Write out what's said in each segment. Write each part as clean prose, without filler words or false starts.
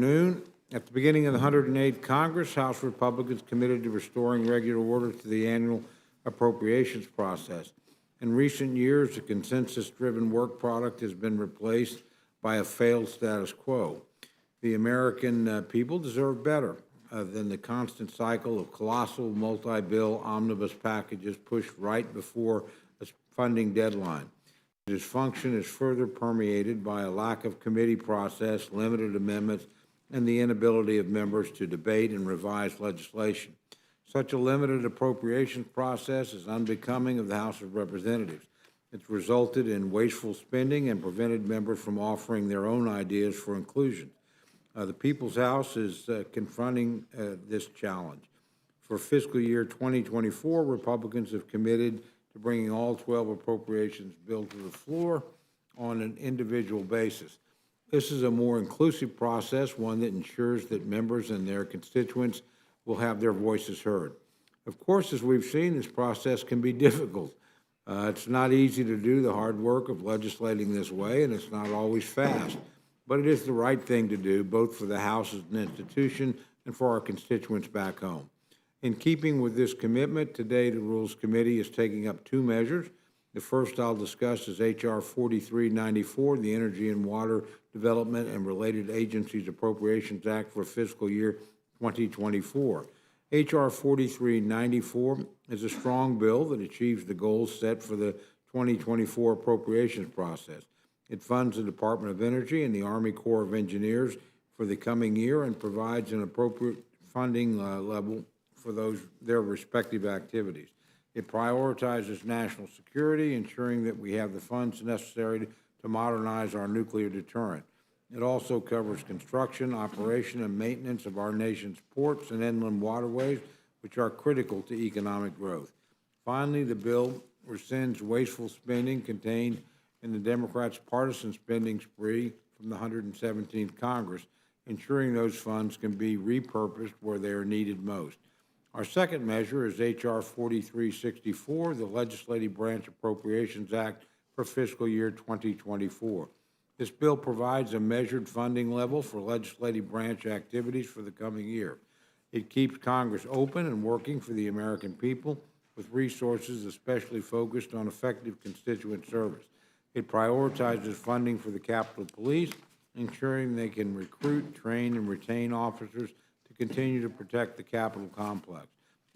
Noon. At the beginning of the 108th Congress, House Republicans committed to restoring regular order to the annual appropriations process. In recent years, the consensus-driven work product has been replaced by a failed status quo. The American people deserve better than the constant cycle of colossal multi-bill omnibus packages pushed right before a funding deadline. Dysfunction is further permeated by a lack of committee process, limited amendments, and the inability of members to debate and revise legislation. Such a limited appropriations process is unbecoming of the House of Representatives. It's resulted in wasteful spending and prevented members from offering their own ideas for inclusion. The People's House is confronting this challenge. For fiscal year 2024, Republicans have committed to bringing all 12 appropriations bills to the floor on an individual basis. This is a more inclusive process, one that ensures that members and their constituents will have their voices heard. Of course, as we've seen, this process can be difficult. It's not easy to do the hard work of legislating this way, and it's not always fast. But it is the right thing to do, both for the House as an institution and for our constituents back home. In keeping with this commitment, today the Rules Committee is taking up two measures. The first I'll discuss is H.R. 4394, the Energy and Water Development and Related Agencies Appropriations Act for fiscal year 2024. H.R. 4394 is a strong bill that achieves the goals set for the 2024 appropriations process. It funds the Department of Energy and the Army Corps of Engineers for the coming year and provides an appropriate funding level for their respective activities. It prioritizes national security, ensuring that we have the funds necessary to modernize our nuclear deterrent. It also covers construction, operation, and maintenance of our nation's ports and inland waterways, which are critical to economic growth. Finally, the bill rescinds wasteful spending contained in the Democrats' partisan spending spree from the 117th Congress, ensuring those funds can be repurposed where they are needed most. Our second measure is H.R. 4364, the Legislative Branch Appropriations Act for fiscal year 2024. This bill provides a measured funding level for legislative branch activities for the coming year. It keeps Congress open and working for the American people with resources especially focused on effective constituent service. It prioritizes funding for the Capitol Police, ensuring they can recruit, train, and retain officers to continue to protect the Capitol complex,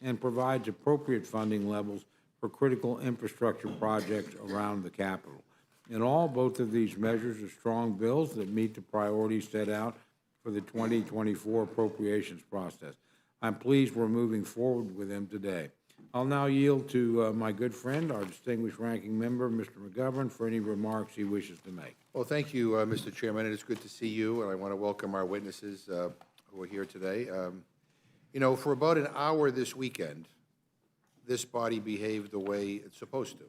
and provides appropriate funding levels for critical infrastructure projects around the Capitol. In all, both of these measures are strong bills that meet the priorities set out for the 2024 appropriations process. I'm pleased we're moving forward with them today. I'll now yield to my good friend, our distinguished ranking member, Mr. McGovern, for any remarks he wishes to make. Well, thank you, Mr. Chairman. It's good to see you, and I want to welcome our witnesses who are here today. You know, for about an hour this weekend, this body behaved the way it's supposed to.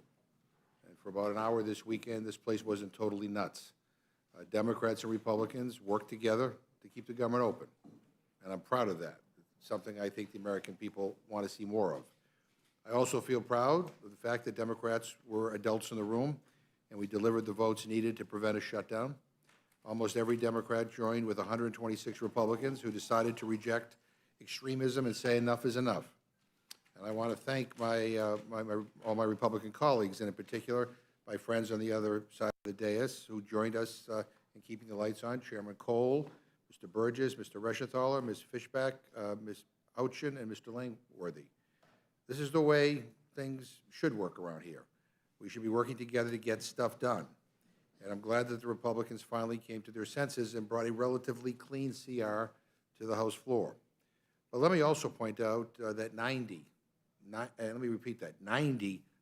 And for about an hour this weekend, this place wasn't totally nuts. Democrats and Republicans worked together to keep the government open, and I'm proud of that. It's something I think the American people want to see more of. I also feel proud of the fact that Democrats were adults in the room, and we delivered the votes needed to prevent a shutdown. Almost every Democrat joined with 126 Republicans who decided to reject extremism and say enough is enough. And I want to thank all my Republican colleagues, and in particular, my friends on the other side of the dais who joined us in keeping the lights on, Chairman Cole, Mr. Burgess, Mr. Reschenthaler, Ms. Fishback, Ms. Ouchin, and Mr. Langworthy. This is the way things should work around here. We should be working together to get stuff done. And I'm glad that the Republicans finally came to their senses and brought a relatively clean CR to the House floor. But let me also point out that 90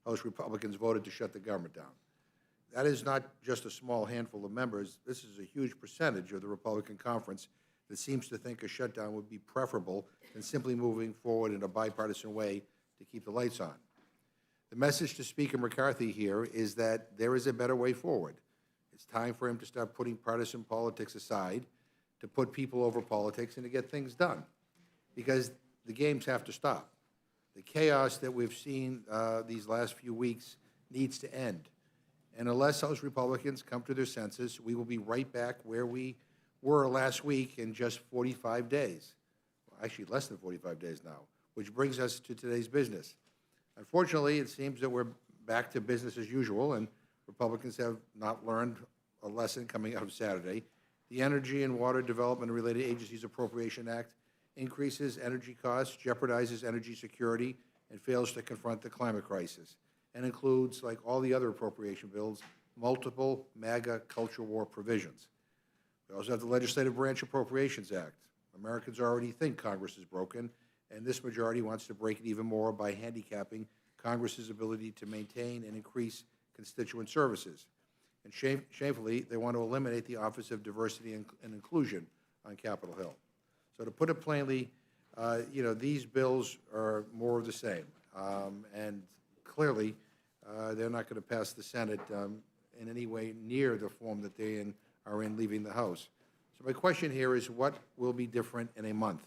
House Republicans voted to shut the government down. That is not just a small handful of members. This is a huge percentage of the Republican conference that seems to think a shutdown would be preferable than simply moving forward in a bipartisan way to keep the lights on. The message to Speaker McCarthy here is that there is a better way forward. It's time for him to start putting partisan politics aside, to put people over politics, and to get things done, because the games have to stop. The chaos that we've seen these last few weeks needs to end. And unless House Republicans come to their senses, we will be right back where we were last week in just 45 days. Well, actually, less than 45 days now, which brings us to today's business. Unfortunately, it seems that we're back to business as usual, and Republicans have not learned a lesson coming out of Saturday. The Energy and Water Development and Related Agencies Appropriation Act increases energy costs, jeopardizes energy security, and fails to confront the climate crisis, and includes, like all the other appropriation bills, multiple MAGA culture war provisions. We also have the Legislative Branch Appropriations Act. Americans already think Congress is broken, and this majority wants to break it even more by handicapping Congress's ability to maintain and increase constituent services. And shamefully, they want to eliminate the Office of Diversity and Inclusion on Capitol Hill. So to put it plainly, these bills are more of the same. And clearly, they're not going to pass the Senate in any way near the form that they are in leaving the House. So my question here is, what will be different in a month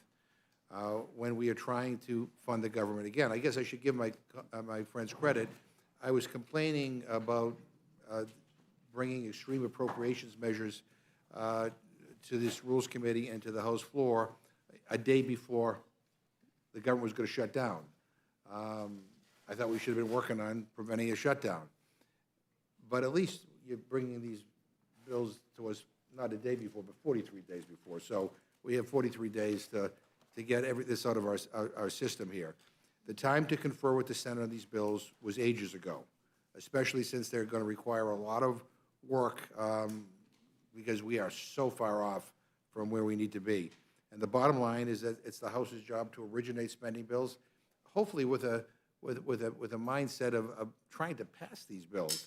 when we are trying to fund the government again? I guess I should give my friends credit. I was complaining about bringing extreme appropriations measures to this Rules Committee and to the House floor a day before the government was going to shut down. I thought we should have been working on preventing a shutdown. But at least you're bringing these bills to us not a day before, but 43 days before. So we have 43 days to get this out of our system here. The time to confer with the Senate on these bills was ages ago, especially since they're going to require a lot of work because we are so far off from where we need to be. And the bottom line is that it's the House's job to originate spending bills, hopefully with a mindset of trying to pass these bills,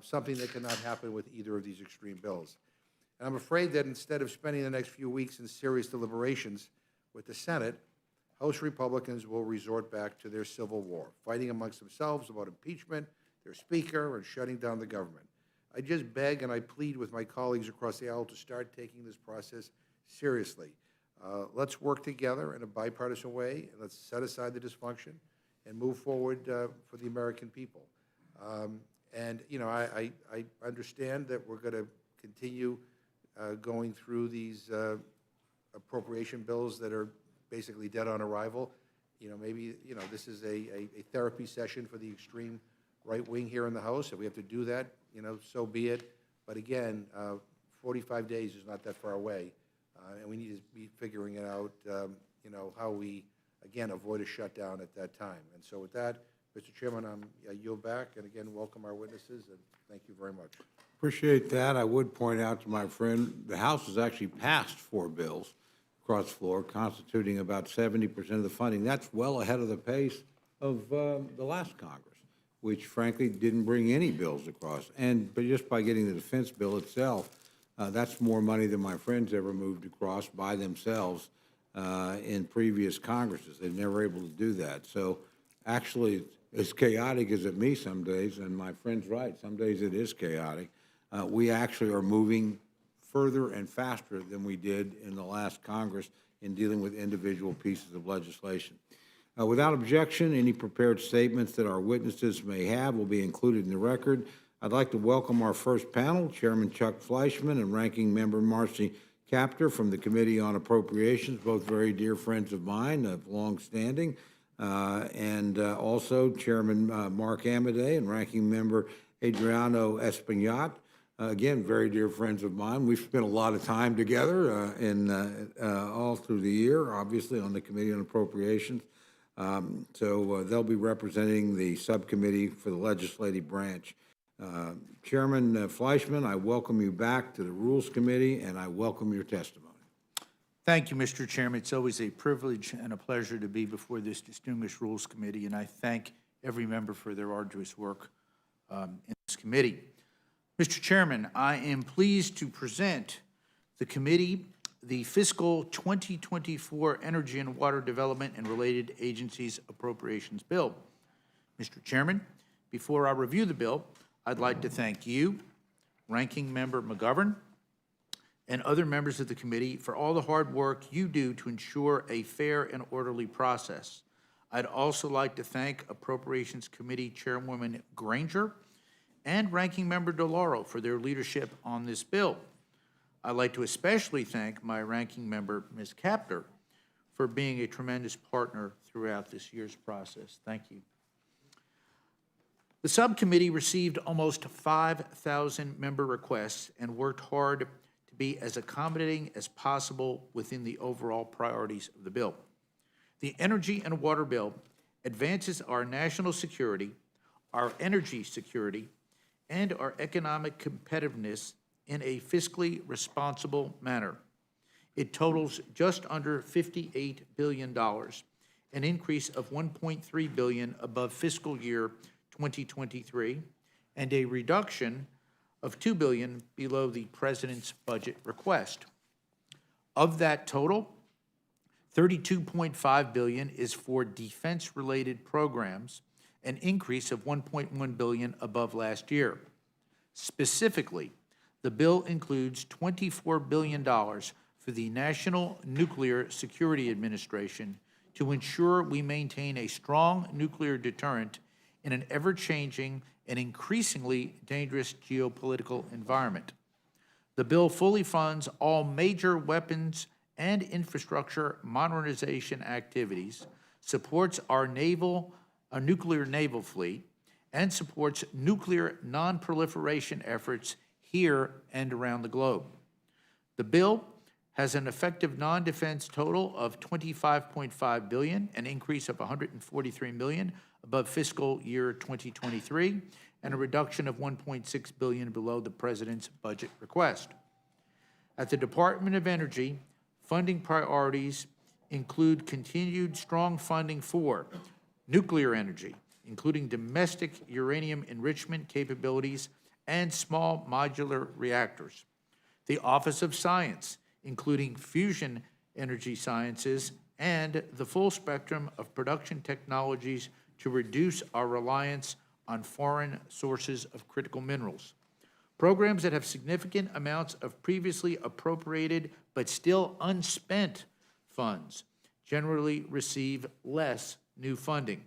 something that cannot happen with either of these extreme bills. And I'm afraid that instead of spending the next few weeks in serious deliberations with the Senate, House Republicans will resort back to their civil war, fighting amongst themselves about impeachment, their speaker, and shutting down the government. I just beg and I plead with my colleagues across the aisle to start taking this process seriously. Let's work together in a bipartisan way, and let's set aside the dysfunction and move forward for the American people. I understand that we're going to continue going through these appropriation bills that are basically dead on arrival. Maybe this is a therapy session for the extreme right wing here in the House. If we have to do that, so be it. But again, 45 days is not that far away, and we need to be figuring it out, how we, again, avoid a shutdown at that time. And so with that, Mr. Chairman, I yield back, and again, welcome our witnesses, and thank you very much. Appreciate that. I would point out to my friend, the House has actually passed 4 bills across the floor, constituting about 70% of the funding. That's well ahead of the pace of the last Congress, which frankly didn't bring any bills across. But just by getting the defense bill itself, that's more money than my friends ever moved across by themselves in previous Congresses. They never able to do that. So actually, as chaotic as it may some days, and my friend's right, some days it is chaotic, we actually are moving further and faster than we did in the last Congress in dealing with individual pieces of legislation. Without objection, any prepared statements that our witnesses may have will be included in the record. I'd like to welcome our first panel, Chairman Chuck Fleischman and Ranking Member Marcy Kaptur from the Committee on Appropriations, both very dear friends of mine, of long standing, and also Chairman Mark Amadei and Ranking Member Adriano Espaillat, again, very dear friends of mine. We've spent a lot of time together all through the year, obviously, on the Committee on Appropriations. So they'll be representing the subcommittee for the legislative branch. Chairman Fleischman, I welcome you back to the Rules Committee, and I welcome your testimony. Thank you, Mr. Chairman. It's always a privilege and a pleasure to be before this distinguished Rules Committee, and I thank every member for their arduous work in this committee. Mr. Chairman, I am pleased to present the committee the Fiscal 2024 Energy and Water Development and Related Agencies Appropriations Bill. Mr. Chairman, before I review the bill, I'd like to thank you, Ranking Member McGovern, and other members of the committee for all the hard work you do to ensure a fair and orderly process. I'd also like to thank Appropriations Committee Chairwoman Granger and Ranking Member DeLauro for their leadership on this bill. I'd like to especially thank my ranking member, Ms. Kapner, for being a tremendous partner throughout this year's process. Thank you. The subcommittee received almost 5,000 member requests and worked hard to be as accommodating as possible within the overall priorities of the bill. The energy and water bill advances our national security, our energy security, and our economic competitiveness in a fiscally responsible manner. It totals just under $58 billion, an increase of $1.3 billion above fiscal year 2023, and a reduction of $2 billion below the President's budget request. Of that total, $32.5 billion is for defense-related programs, an increase of $1.1 billion above last year. Specifically, the bill includes $24 billion for the National Nuclear Security Administration to ensure we maintain a strong nuclear deterrent in an ever-changing and increasingly dangerous geopolitical environment. The bill fully funds all major weapons and infrastructure modernization activities, supports our nuclear naval fleet, and supports nuclear non-proliferation efforts here and around the globe. The bill has an effective non-defense total of $25.5 billion, an increase of $143 million above fiscal year 2023, and a reduction of $1.6 billion below the President's budget request. At the Department of Energy, funding priorities include continued strong funding for nuclear energy, including domestic uranium enrichment capabilities and small modular reactors. The Office of Science, including fusion energy sciences and the full spectrum of production technologies to reduce our reliance on foreign sources of critical minerals. Programs that have significant amounts of previously appropriated but still unspent funds generally receive less new funding.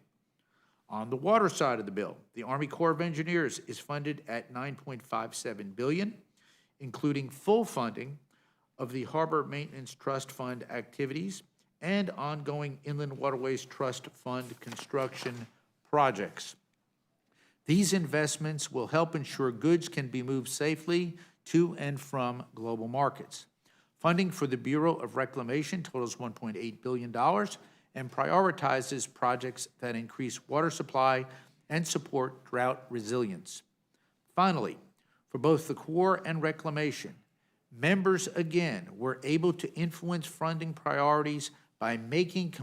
On the water side of the bill, the Army Corps of Engineers is funded at $9.57 billion, including full funding of the Harbor Maintenance Trust Fund activities and ongoing Inland Waterways Trust Fund construction projects. These investments will help ensure goods can be moved safely to and from global markets. Funding for the Bureau of Reclamation totals $1.8 billion and prioritizes projects that increase water supply and support drought resilience. Finally, for both the Corps and Reclamation, members again were able to influence funding priorities by making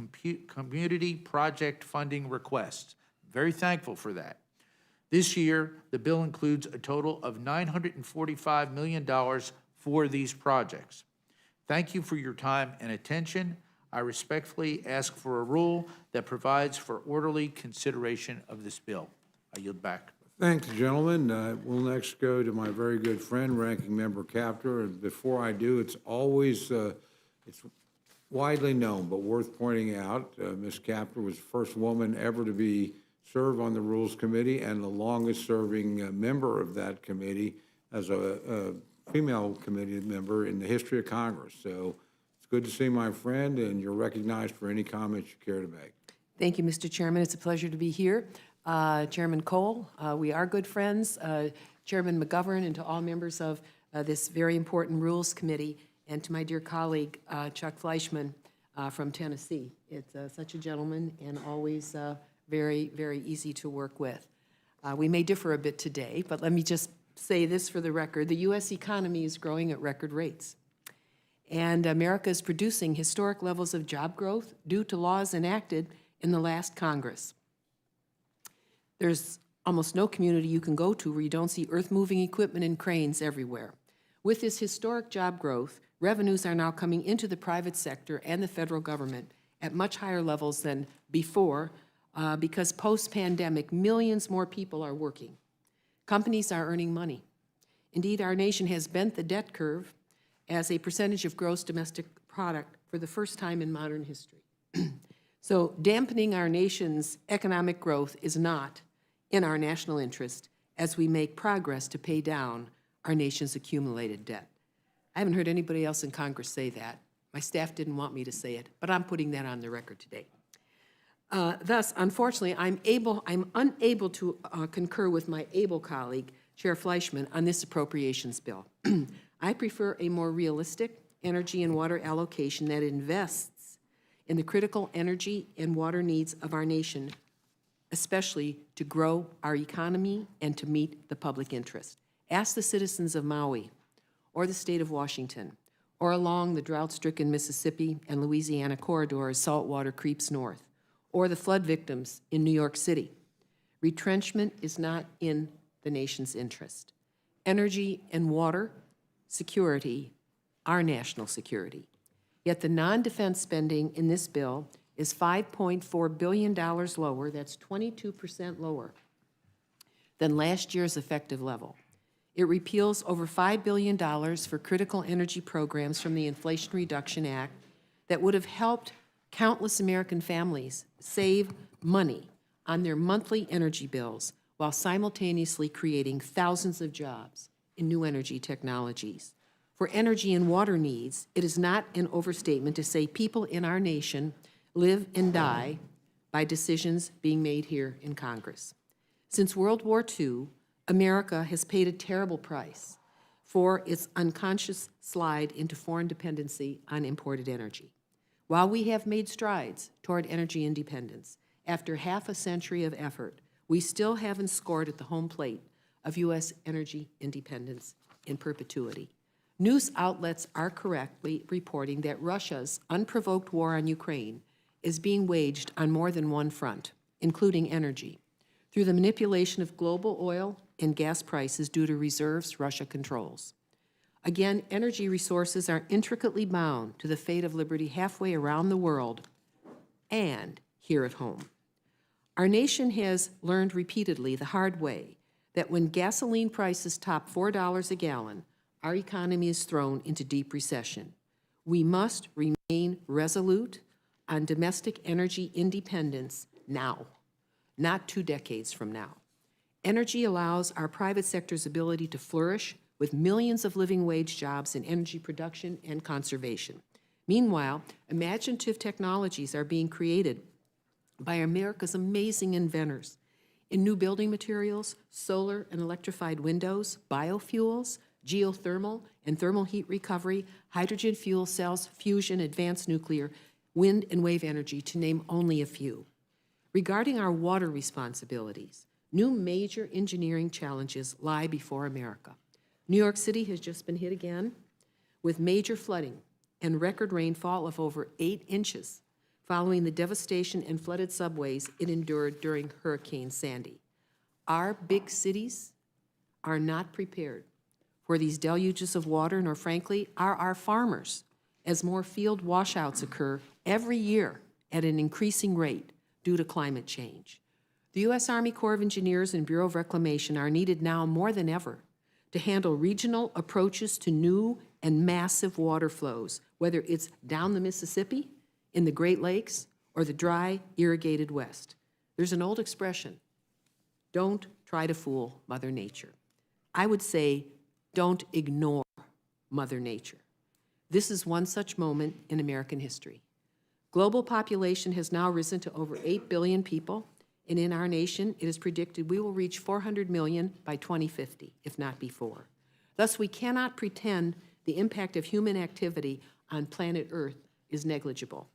community project funding requests. Very thankful for that. This year, the bill includes a total of $945 million for these projects. Thank you for your time and attention. I respectfully ask for a rule that provides for orderly consideration of this bill. I yield back. Thank you, gentlemen. We'll next go to my very good friend, Ranking Member Kaptur. And before I do, it's always, it's widely known, but worth pointing out, Ms. Kaptur was the first woman ever to serve on the Rules Committee and the longest-serving member of that committee as a female committee member in the history of Congress. So it's good to see my friend, and you're recognized for any comments you care to make. Thank you, Mr. Chairman. It's a pleasure to be here. Chairman Cole, we are good friends. Chairman McGovern, and to all members of this very important Rules Committee, and to my dear colleague, Chuck Fleischman from Tennessee. It's such a gentleman and always very, very easy to work with. We may differ a bit today, but let me just say this for the record. The U.S. economy is growing at record rates, and America is producing historic levels of job growth due to laws enacted in the last Congress. There's almost no community you can go to where you don't see earth-moving equipment and cranes everywhere. With this historic job growth, revenues are now coming into the private sector and the federal government at much higher levels than before, because post-pandemic, millions more people are working. Companies are earning money. Indeed, our nation has bent the debt curve as a percentage of gross domestic product for the first time in modern history. So dampening our nation's economic growth is not in our national interest as we make progress to pay down our nation's accumulated debt. I haven't heard anybody else in Congress say that. My staff didn't want me to say it, but I'm putting that on the record today. Thus, unfortunately, I'm unable to concur with my able colleague, Chair Fleischman, on this appropriations bill. I prefer a more realistic energy and water allocation that invests in the critical energy and water needs of our nation, especially to grow our economy and to meet the public interest. Ask the citizens of Maui or the state of Washington or along the drought-stricken Mississippi and Louisiana corridor as salt water creeps north, or the flood victims in New York City. Retrenchment is not in the nation's interest. Energy and water security are national security. Yet the non-defense spending in this bill is $5.4 billion lower, that's 22% lower than last year's effective level. It repeals over $5 billion for critical energy programs from the Inflation Reduction Act that would have helped countless American families save money on their monthly energy bills while simultaneously creating thousands of jobs in new energy technologies. For energy and water needs, it is not an overstatement to say people in our nation live and die by decisions being made here in Congress. Since World War II, America has paid a terrible price for its unconscious slide into foreign dependency on imported energy. While we have made strides toward energy independence, after half a century of effort, we still haven't scored at the home plate of U.S. energy independence in perpetuity. News outlets are correctly reporting that Russia's unprovoked war on Ukraine is being waged on more than one front, including energy, through the manipulation of global oil and gas prices due to reserves Russia controls. Again, energy resources are intricately bound to the fate of liberty halfway around the world and here at home. Our nation has learned repeatedly the hard way that when gasoline prices top $4 a gallon, our economy is thrown into deep recession. We must remain resolute on domestic energy independence now, not 2 decades from now. Energy allows our private sector's ability to flourish with millions of living wage jobs in energy production and conservation. Meanwhile, imaginative technologies are being created by America's amazing inventors in new building materials, solar and electrified windows, biofuels, geothermal and thermal heat recovery, hydrogen fuel cells, fusion, advanced nuclear, wind and wave energy, to name only a few. Regarding our water responsibilities, new major engineering challenges lie before America. New York City has just been hit again with major flooding and record rainfall of over 8 inches following the devastation and flooded subways it endured during Hurricane Sandy. Our big cities are not prepared for these deluges of water, nor frankly are our farmers, as more field washouts occur every year at an increasing rate due to climate change. The U.S. Army Corps of Engineers and Bureau of Reclamation are needed now more than ever to handle regional approaches to new and massive water flows, whether it's down the Mississippi, in the Great Lakes, or the dry, irrigated West. There's an old expression, don't try to fool Mother Nature. I would say, don't ignore Mother Nature. This is one such moment in American history. Global population has now risen to over 8 billion people, and in our nation, it is predicted we will reach 400 million by 2050, if not before. Thus, we cannot pretend the impact of human activity on planet Earth is negligible.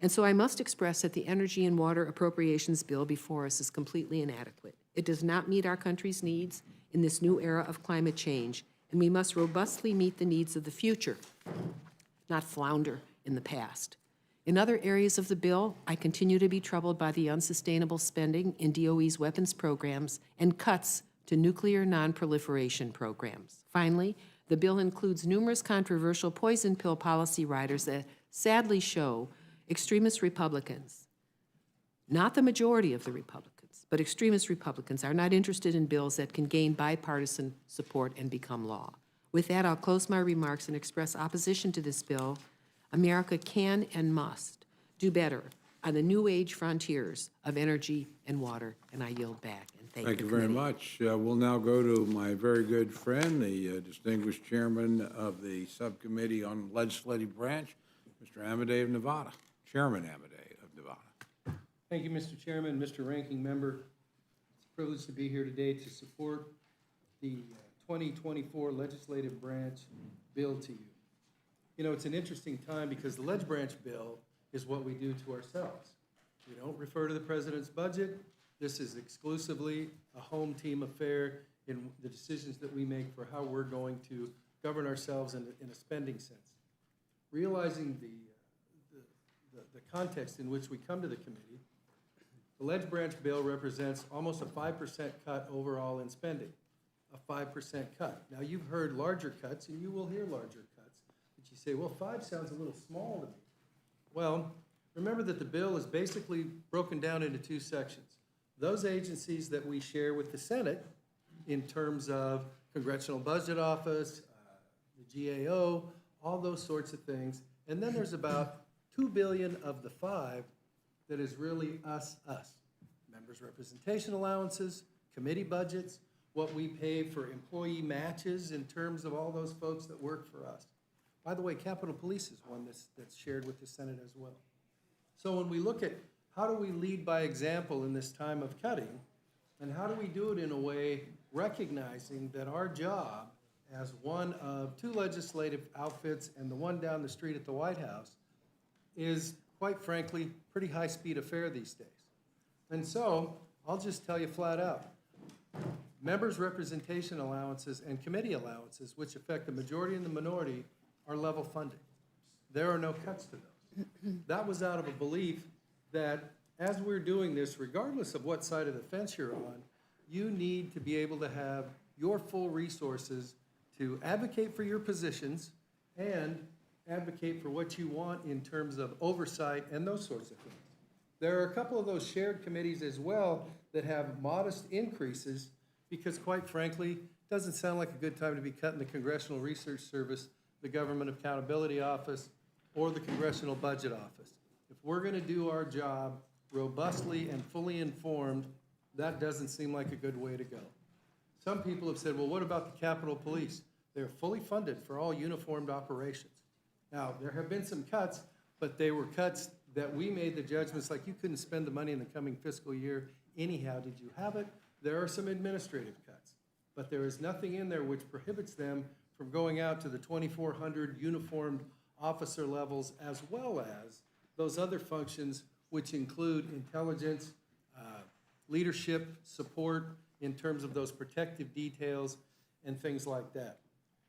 And so I must express that the Energy and Water Appropriations Bill before us is completely inadequate. It does not meet our country's needs in this new era of climate change, and we must robustly meet the needs of the future, not flounder in the past. In other areas of the bill, I continue to be troubled by the unsustainable spending in DOE's weapons programs and cuts to nuclear non-proliferation programs. Finally, the bill includes numerous controversial poison pill policy riders that sadly show extremist Republicans, not the majority of the Republicans, but extremist Republicans are not interested in bills that can gain bipartisan support and become law. With that, I'll close my remarks and express opposition to this bill. America can and must do better on the new age frontiers of energy and water, and I yield back. And Thank you very much. We'll now go to my very good friend, the distinguished chairman of the Subcommittee on Legislative Branch, Mr. Amadei of Nevada, Chairman Amadei of Nevada. Thank you, Mr. Chairman, Mr. Ranking Member. It's a privilege to be here today to support the 2024 Legislative Branch bill to you. You know, it's an interesting time because the Leg Branch bill is what we do to ourselves. We don't refer to the president's budget. This is exclusively a home team affair in the decisions that we make for how we're going to govern ourselves in a spending sense. Realizing the context in which we come to the committee, the Leg Branch bill represents almost a 5% cut overall in spending, a 5% cut. Now, you've heard larger cuts, and you will hear larger cuts, but you say, well, 5 sounds a little small to me. Well, remember that the bill is basically broken down into 2 sections. Those agencies that we share with the Senate in terms of Congressional Budget Office, the GAO, all those sorts of things. And then there's about $2 billion of the 5 that is really us. Members' representation allowances, committee budgets, what we pay for employee matches in terms of all those folks that work for us. By the way, Capitol Police is one that's shared with the Senate as well. So when we look at how do we lead by example in this time of cutting, and how do we do it in a way recognizing that our job as one of 2 legislative outfits and the one down the street at the White House is, quite frankly, pretty high-speed affair these days. And so, I'll just tell you flat out, members' representation allowances and committee allowances, which affect the majority and the minority, are level funded. There are no cuts to those. That was out of a belief that as we're doing this, regardless of what side of the fence you're on, you need to be able to have your full resources to advocate for your positions and advocate for what you want in terms of oversight and those sorts of things. There are a couple of those shared committees as well that have modest increases because, quite frankly, it doesn't sound like a good time to be cutting the Congressional Research Service, the Government Accountability Office, or the Congressional Budget Office. If we're going to do our job robustly and fully informed, that doesn't seem like a good way to go. Some people have said, well, what about the Capitol Police? They're fully funded for all uniformed operations. Now, there have been some cuts, but they were cuts that we made the judgments like you couldn't spend the money in the coming fiscal year anyhow. Did you have it? There are some administrative cuts, but there is nothing in there which prohibits them from going out to the 2,400 uniformed officer levels as well as those other functions which include intelligence, leadership, support in terms of those protective details and things like that.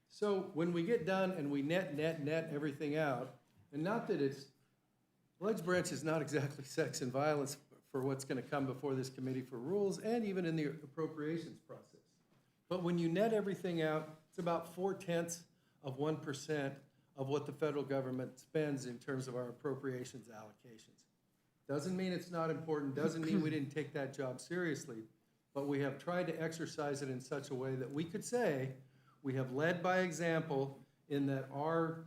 So when we get done and we net everything out, and not that it's, Leg Branch is not exactly sex and violence for what's going to come before this committee for rules and even in the appropriations process. But when you net everything out, it's about 0.4% of what the federal government spends in terms of our appropriations allocations. Doesn't mean it's not important, doesn't mean we didn't take that job seriously, but we have tried to exercise it in such a way that we could say we have led by example in that our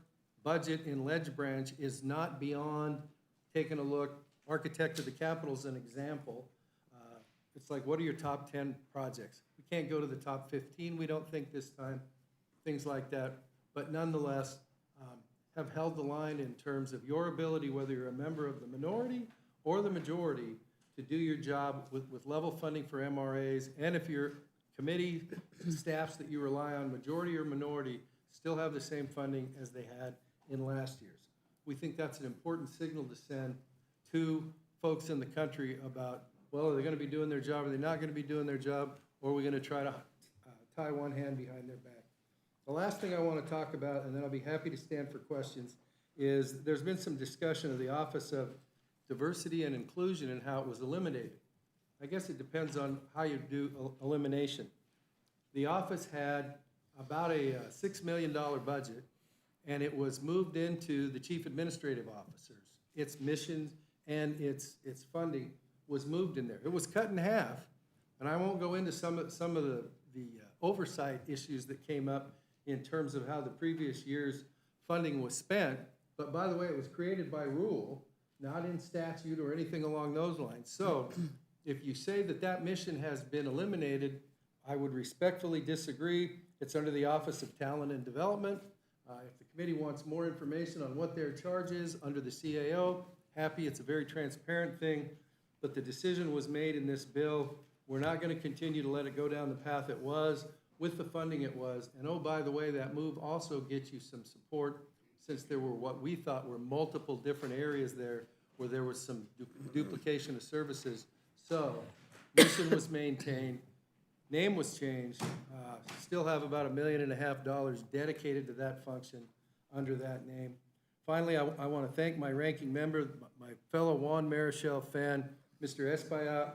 budget in Leg Branch is not beyond taking a look. Architect of the Capitol is an example. It's like, what are your top 10 projects? We can't go to the top 15, we don't think this time, things like that, but nonetheless, have held the line in terms of your ability, whether you're a member of the minority or the majority, to do your job with level funding for MRAs, and if your committee staffs that you rely on, majority or minority, still have the same funding as they had in last year's. We think that's an important signal to send to folks in the country about, well, are they going to be doing their job, are they not going to be doing their job, or are we going to try to tie one hand behind their back? The last thing I want to talk about, and then I'll be happy to stand for questions, is there's been some discussion of the Office of Diversity and Inclusion and how it was eliminated. I guess it depends on how you do elimination. The office had about a $6 million budget, and it was moved into the chief administrative officers. Its mission and its funding was moved in there. It was cut in half, and I won't go into some of the oversight issues that came up in terms of how the previous year's funding was spent, but by the way, it was created by rule, not in statute or anything along those lines. So If you say that that mission has been eliminated, I would respectfully disagree. It's under the Office of Talent and Development. If the committee wants more information on what their charge is under the CAO, happy, it's a very transparent thing, but the decision was made in this bill. We're not going to continue to let it go down the path it was, with the funding it was. And oh, by the way, that move also gets you some support, since there were what we thought were multiple different areas there where there was some duplication of services. So, mission was maintained, name was changed, still have about $1.5 million dedicated to that function under that name. Finally, I want to thank my ranking member, my fellow Juan Marichal fan, Mr. Espaillat.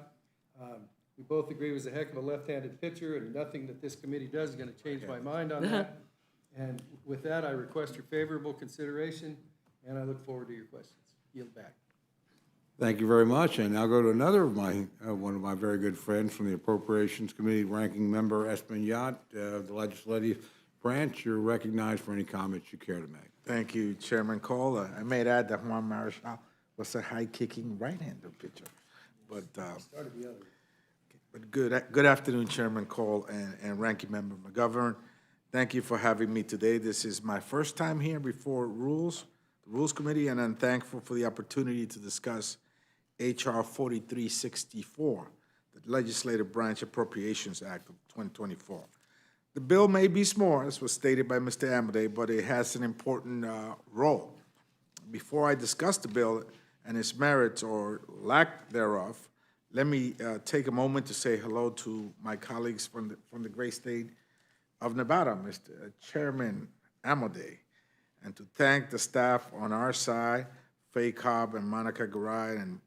We both agree he was a heck of a left-handed pitcher, and nothing that this committee does is going to change my mind on that. And with that, I request your favorable consideration, and I look forward to your questions. Yield back. Thank you very much. And I'll go to another of my, one of my very good friends from the Appropriations Committee, Ranking Member Espaillat, the Legislative Branch. You're recognized for any comments you care to make. Thank you, Chairman Cole. I may add that Juan Marichal was a high-kicking right-handed pitcher. But good afternoon, Chairman Cole and Ranking Member McGovern. Thank you for having me today. This is my first time here before the Rules Committee, and I'm thankful for the opportunity to discuss H.R. 4364, the Legislative Branch Appropriations Act of 2024. The bill may be small, as was stated by Mr. Amodei, but it has an important role. Before I discuss the bill and its merits or lack thereof, let me take a moment to say hello to my colleagues from the great state of Nevada, Mr. Chairman Amodei, and to thank the staff on our side, Faye Cobb and Monica Garay and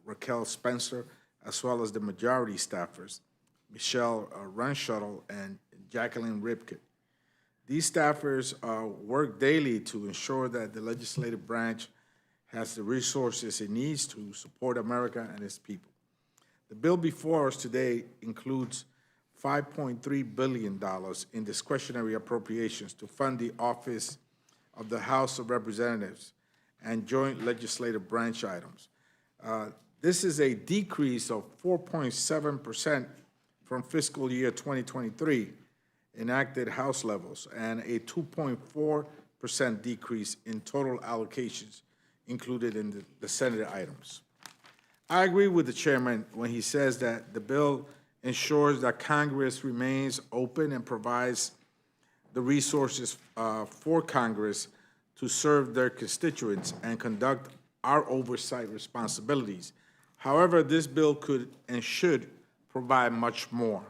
Raquel Spencer, as well as the majority staffers, Michelle Runshuttle and Jacqueline Ripke. These staffers work daily to ensure that the legislative branch has the resources it needs to support America and its people. The bill before us today includes $5.3 billion in discretionary appropriations to fund the Office of the House of Representatives and joint legislative branch items. This is a decrease of 4.7% from fiscal year 2023 enacted House levels and a 2.4% decrease in total allocations included in the Senate items. I agree with the chairman when he says that the bill ensures that Congress remains open and provides the resources for Congress to serve their constituents and conduct our oversight responsibilities. However, this bill could and should provide much more.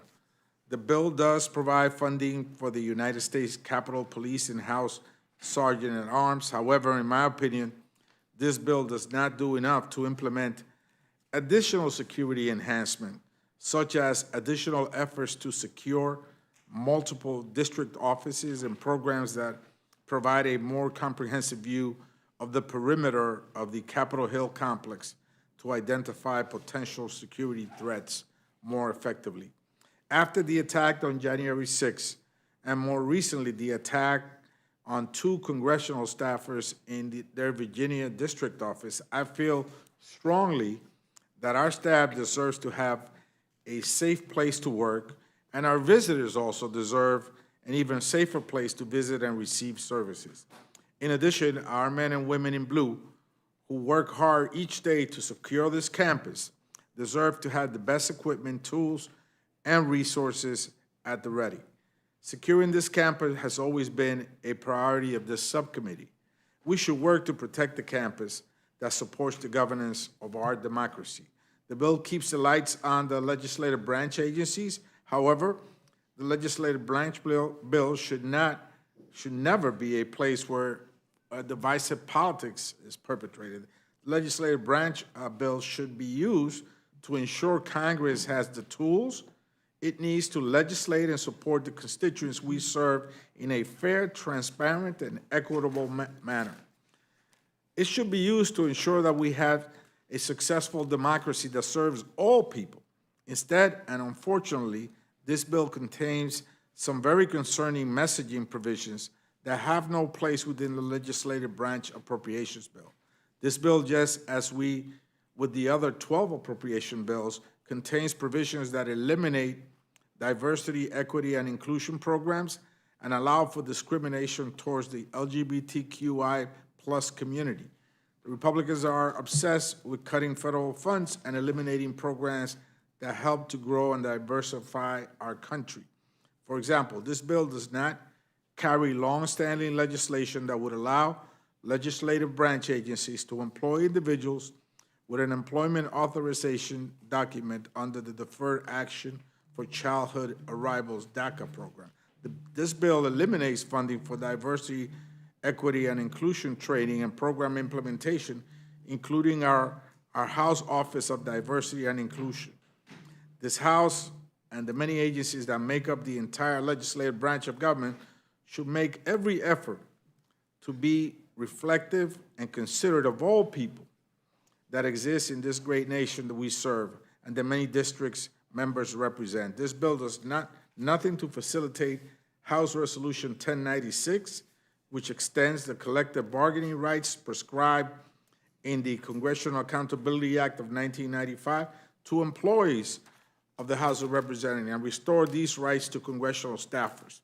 The bill does provide funding for the United States Capitol Police and House Sergeant at Arms. However, in my opinion, this bill does not do enough to implement additional security enhancement, such as additional efforts to secure multiple district offices and programs that provide a more comprehensive view of the perimeter of the Capitol Hill complex to identify potential security threats more effectively. After the attack on January 6th, and more recently the attack on 2 congressional staffers in their Virginia district office, I feel strongly that our staff deserves to have a safe place to work, and our visitors also deserve an even safer place to visit and receive services. In addition, our men and women in blue who work hard each day to secure this campus deserve to have the best equipment, tools, and resources at the ready. Securing this campus has always been a priority of this subcommittee. We should work to protect the campus that supports the governance of our democracy. The bill keeps the lights on the legislative branch agencies. However, the legislative branch bill should never be a place where divisive politics is perpetrated. The legislative branch bill should be used to ensure Congress has the tools it needs to legislate and support the constituents we serve in a fair, transparent, and equitable manner. It should be used to ensure that we have a successful democracy that serves all people. Instead, and unfortunately, this bill contains some very concerning messaging provisions that have no place within the legislative branch appropriations bill. This bill, just as with the other 12 appropriation bills, contains provisions that eliminate diversity, equity, and inclusion programs and allow for discrimination towards the LGBTQI plus community. The Republicans are obsessed with cutting federal funds and eliminating programs that help to grow and diversify our country. For example, this bill does not carry long-standing legislation that would allow legislative branch agencies to employ individuals with an employment authorization document under the Deferred Action for Childhood Arrivals DACA program. This bill eliminates funding for diversity, equity, and inclusion training and program implementation, including our House Office of Diversity and Inclusion. This House and the many agencies that make up the entire legislative branch of government should make every effort to be reflective and considerate of all people that exist in this great nation that we serve and the many districts members represent. This bill does nothing to facilitate House Resolution 1096, which extends the collective bargaining rights prescribed in the Congressional Accountability Act of 1995 to employees of the House of Representatives and restore these rights to congressional staffers.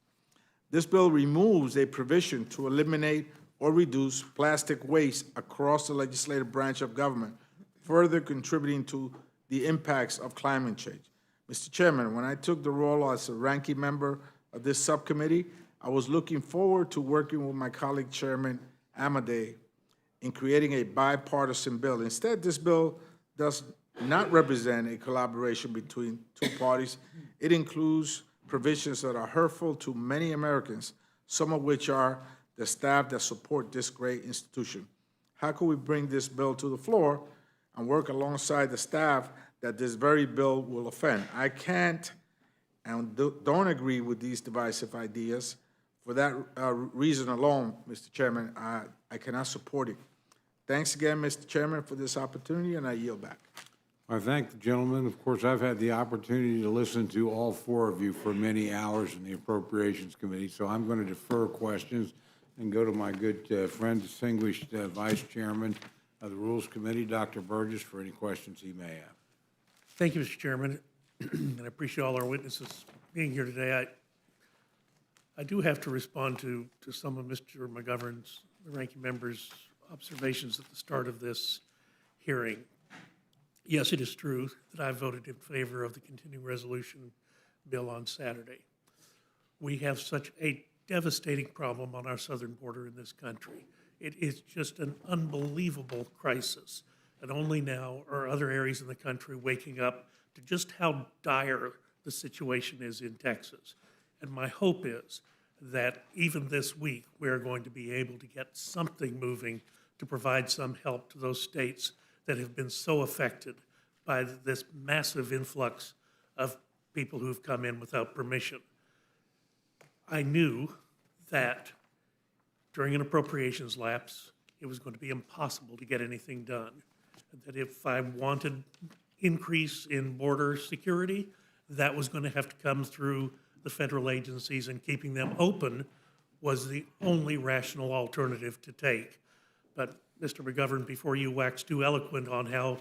This bill removes a provision to eliminate or reduce plastic waste across the legislative branch of government, further contributing to the impacts of climate change. Mr. Chairman, when I took the role as a ranking member of this subcommittee, I was looking forward to working with my colleague Chairman Amadei in creating a bipartisan bill. Instead, this bill does not represent a collaboration between two parties. It includes provisions that are hurtful to many Americans, some of which are the staff that support this great institution. How can we bring this bill to the floor and work alongside the staff that this very bill will offend? I can't and don't agree with these divisive ideas. For that reason alone, Mr. Chairman, I cannot support it. Thanks again, Mr. Chairman, for this opportunity, and I yield back. I thank the gentleman. Of course, I've had the opportunity to listen to all four of you for many hours in the Appropriations Committee, so I'm going to defer questions and go to my good friend, distinguished Vice Chairman of the Rules Committee, Dr. Burgess, for any questions he may have. Thank you, Mr. Chairman, and I appreciate all our witnesses being here today. I do have to respond to some of Mr. McGovern's, the ranking member's observations at the start of this hearing. Yes, it is true that I voted in favor of the continuing resolution bill on Saturday. We have such a devastating problem on our southern border in this country. It is just an unbelievable crisis. And only now are other areas in the country waking up to just how dire the situation is in Texas. And my hope is that even this week, we're going to be able to get something moving to provide some help to those states that have been so affected by this massive influx of people who've come in without permission. I knew that during an appropriations lapse, it was going to be impossible to get anything done. That if I wanted increase in border security, that was going to have to come through the federal agencies, and keeping them open was the only rational alternative to take. But Mr. McGovern, before you wax too eloquent on how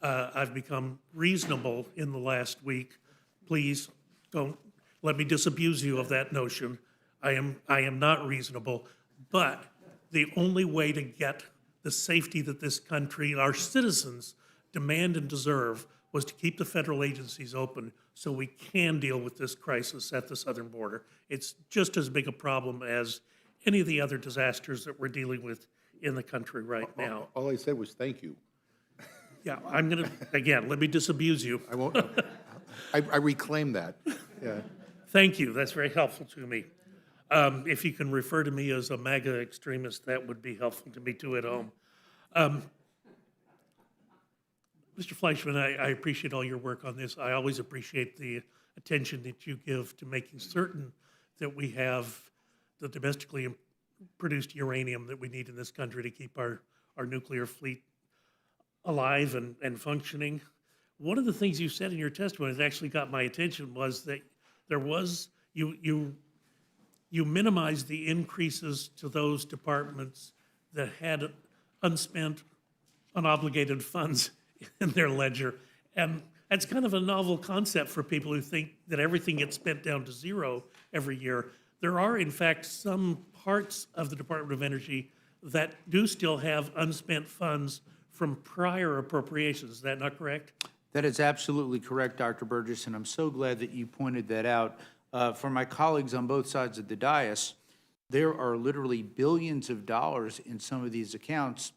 I've become reasonable in the last week, please don't let me disabuse you of that notion. I am not reasonable, but the only way to get the safety that this country, our citizens, demand and deserve was to keep the federal agencies open so we can deal with this crisis at the southern border. It's just as big a problem as any of the other disasters that we're dealing with in the country right now. All I said was thank you. Yeah, I'm gonna, again, let me disabuse you. I won't, I reclaim that. Yeah. Thank you, that's very helpful to me. If you can refer to me as a MAGA extremist, that would be helpful to me too at home. Mr. Fleischman, I appreciate all your work on this. I always appreciate the attention that you give to making certain that we have the domestically produced uranium that we need in this country to keep our nuclear fleet alive and functioning. One of the things you said in your testimony that actually got my attention was that there was, you minimized the increases to those departments that had unspent, unobligated funds in their ledger. And That's kind of a novel concept for people who think that everything gets spent down to zero every year. There are, in fact, some parts of the Department of Energy that do still have unspent funds from prior appropriations. Is that not correct? That is absolutely correct, Dr. Burgess, and I'm so glad that you pointed that out. For my colleagues on both sides of the dais, there are literally billions of dollars in some of these accounts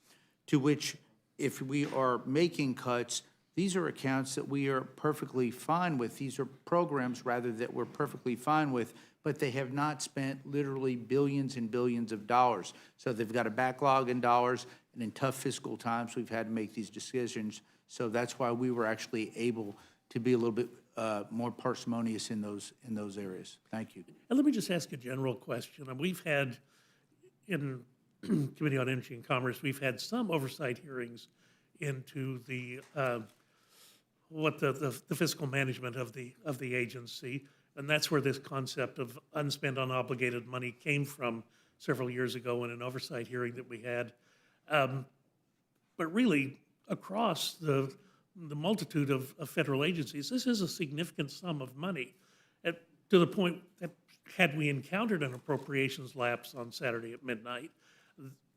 to which, if we are making cuts, these are accounts that we are perfectly fine with. These are programs, rather, that we're perfectly fine with, but they have not spent literally billions and billions of dollars. So they've got a backlog in dollars, and in tough fiscal times, we've had to make these decisions. So that's why we were actually able to be a little bit more parsimonious in those areas. Thank you. And let me just ask a general question. And we've had, in Committee on Energy and Commerce, we've had some oversight hearings into the fiscal management of the agency, and that's where this concept of unspent, unobligated money came from several years ago in an oversight hearing that we had. But really, across the multitude of federal agencies, this is a significant sum of money, to the point that had we encountered an appropriations lapse on Saturday at midnight,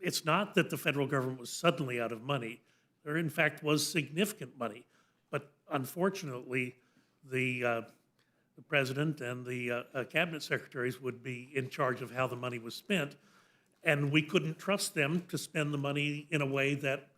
it's not that the federal government was suddenly out of money. There, in fact, was significant money. But unfortunately, the president and the cabinet secretaries would be in charge of how the money was spent, and we couldn't trust them to spend the money in a way that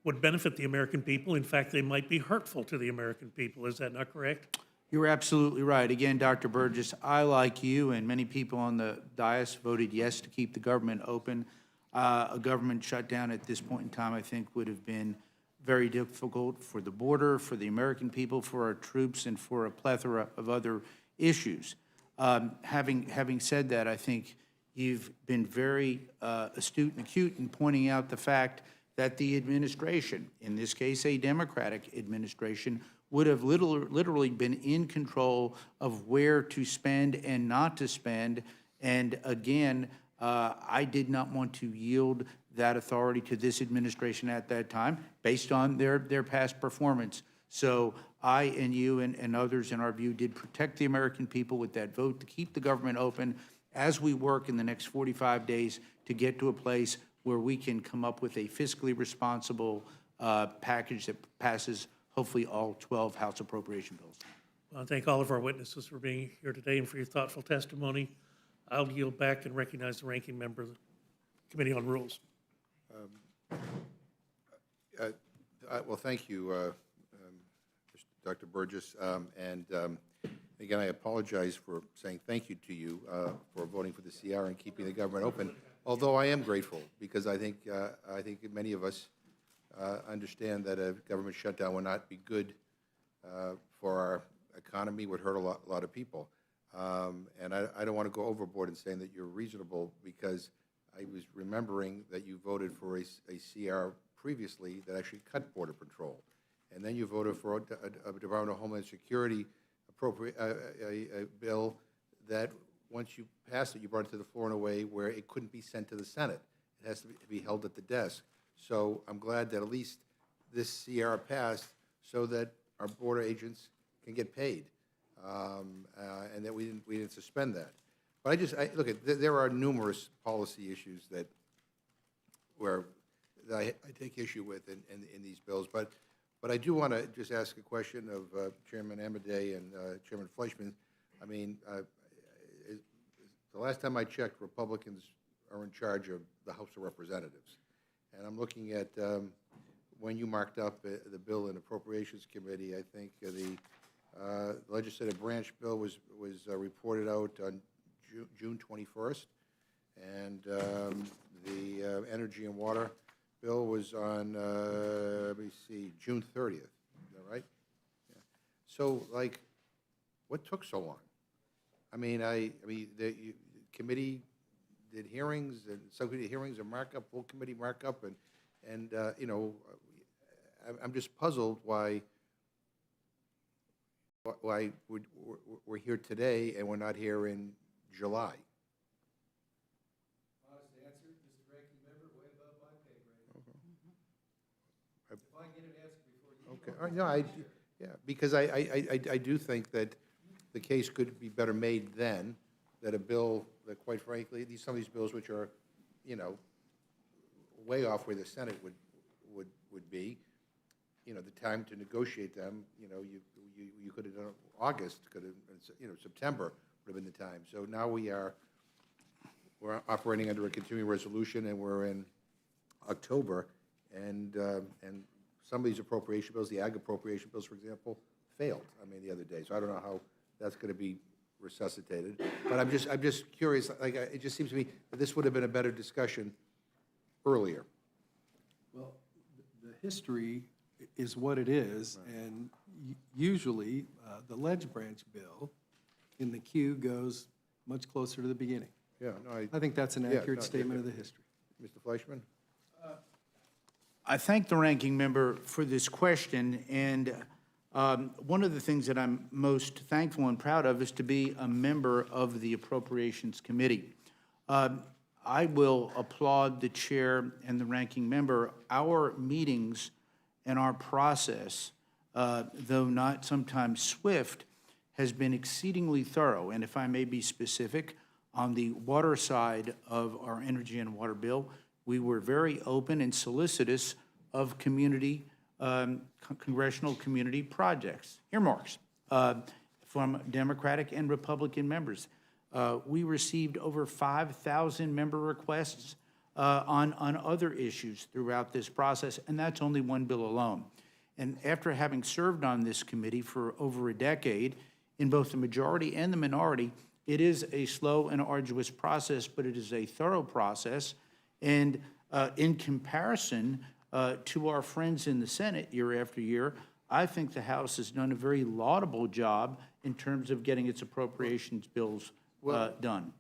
would benefit the American people. In fact, they might be hurtful to the American people. Is that not correct? You're absolutely right. Again, Dr. Burgess, I, like you and many people on the dais, voted yes to keep the government open. A government shutdown at this point in time, I think, would have been very difficult for the border, for the American people, for our troops, and for a plethora of other issues. Having said that, I think you've been very astute and acute in pointing out the fact that the administration, in this case a Democratic administration, would have literally been in control of where to spend and not to spend. And again, I did not want to yield that authority to this administration at that time based on their past performance. So I and you and others, in our view, did protect the American people with that vote to keep the government open as we work in the next 45 days to get to a place where we can come up with a fiscally responsible package that passes hopefully all 12 House appropriation bills. I want to thank all of our witnesses for being here today and for your thoughtful testimony. I'll yield back and recognize the ranking member of the Committee on Rules. Well, thank you, Dr. Burgess. Again, I apologize for saying thank you to you for voting for the CR and keeping the government open, although I am grateful because I think many of us understand that a government shutdown would not be good for our economy, would hurt a lot of people. And I don't want to go overboard in saying that you're reasonable, because I was remembering that you voted for a CR previously that actually cut border patrol. And then you voted for a Department of Homeland Security a bill that, once you passed it, you brought it to the floor in a way where it couldn't be sent to the Senate. It has to be held at the desk. So I'm glad that at least this CR passed so that our border agents can get paid, and that we didn't suspend that. But look, there are numerous policy issues that I take issue with in these bills. But I do want to just ask a question of Chairman Amodei and Chairman Fleischman. I mean, the last time I checked, Republicans are in charge of the House of Representatives. And I'm looking at when you marked up the bill in Appropriations Committee. I think the legislative branch bill was reported out on June 21st, and the energy and water bill was on let me see, June 30th. Is that right? Yeah. So, like, what took so long? I mean, the committee did hearings, and subcommittee hearings and markup, full committee markup, and you know, I'm just puzzled why we're here today and we're not here in July. Honest answer, Mr. Ranking Member, way above my pay grade. Okay. If I get an answer before you. Okay. No, Yeah, because I do think that the case could be better made then, that a bill that quite frankly, some of these bills which are, you know, way off where the Senate would be, you know, the time to negotiate them, you know, you could have done it August, could have, you know, September would have been the time. So now we're operating under a continuing resolution, and we're in October, and some of these appropriation bills, the ag appropriation bills, for example, failed, I mean, the other day. So I don't know how that's going to be resuscitated. But I'm just curious, like, it just seems to me that this would have been a better discussion earlier. Well, the history is what it is, and usually, the ledge branch bill in the queue goes much closer to the beginning. Yeah, no, I think that's an Yeah, accurate no, statement of the history. Mr. Fleischman? I thank the ranking member for this question, and one of the things that I'm most thankful and proud of is to be a member of the Appropriations Committee. I will applaud the chair and the ranking member. Our meetings and our process, though not sometimes swift, has been exceedingly thorough. And if I may be specific, on the water side of our energy and water bill, we were very open and solicitous of community, congressional community projects, earmarks, from Democratic and Republican members. We received over 5,000 member requests on other issues throughout this process, and that's only one bill alone. And after having served on this committee for over a decade, in both the majority and the minority, it is a slow and arduous process, but it is a thorough process. And in comparison to our friends in the Senate year after year, I think the House has done a very laudable job in terms of getting its appropriations bills done.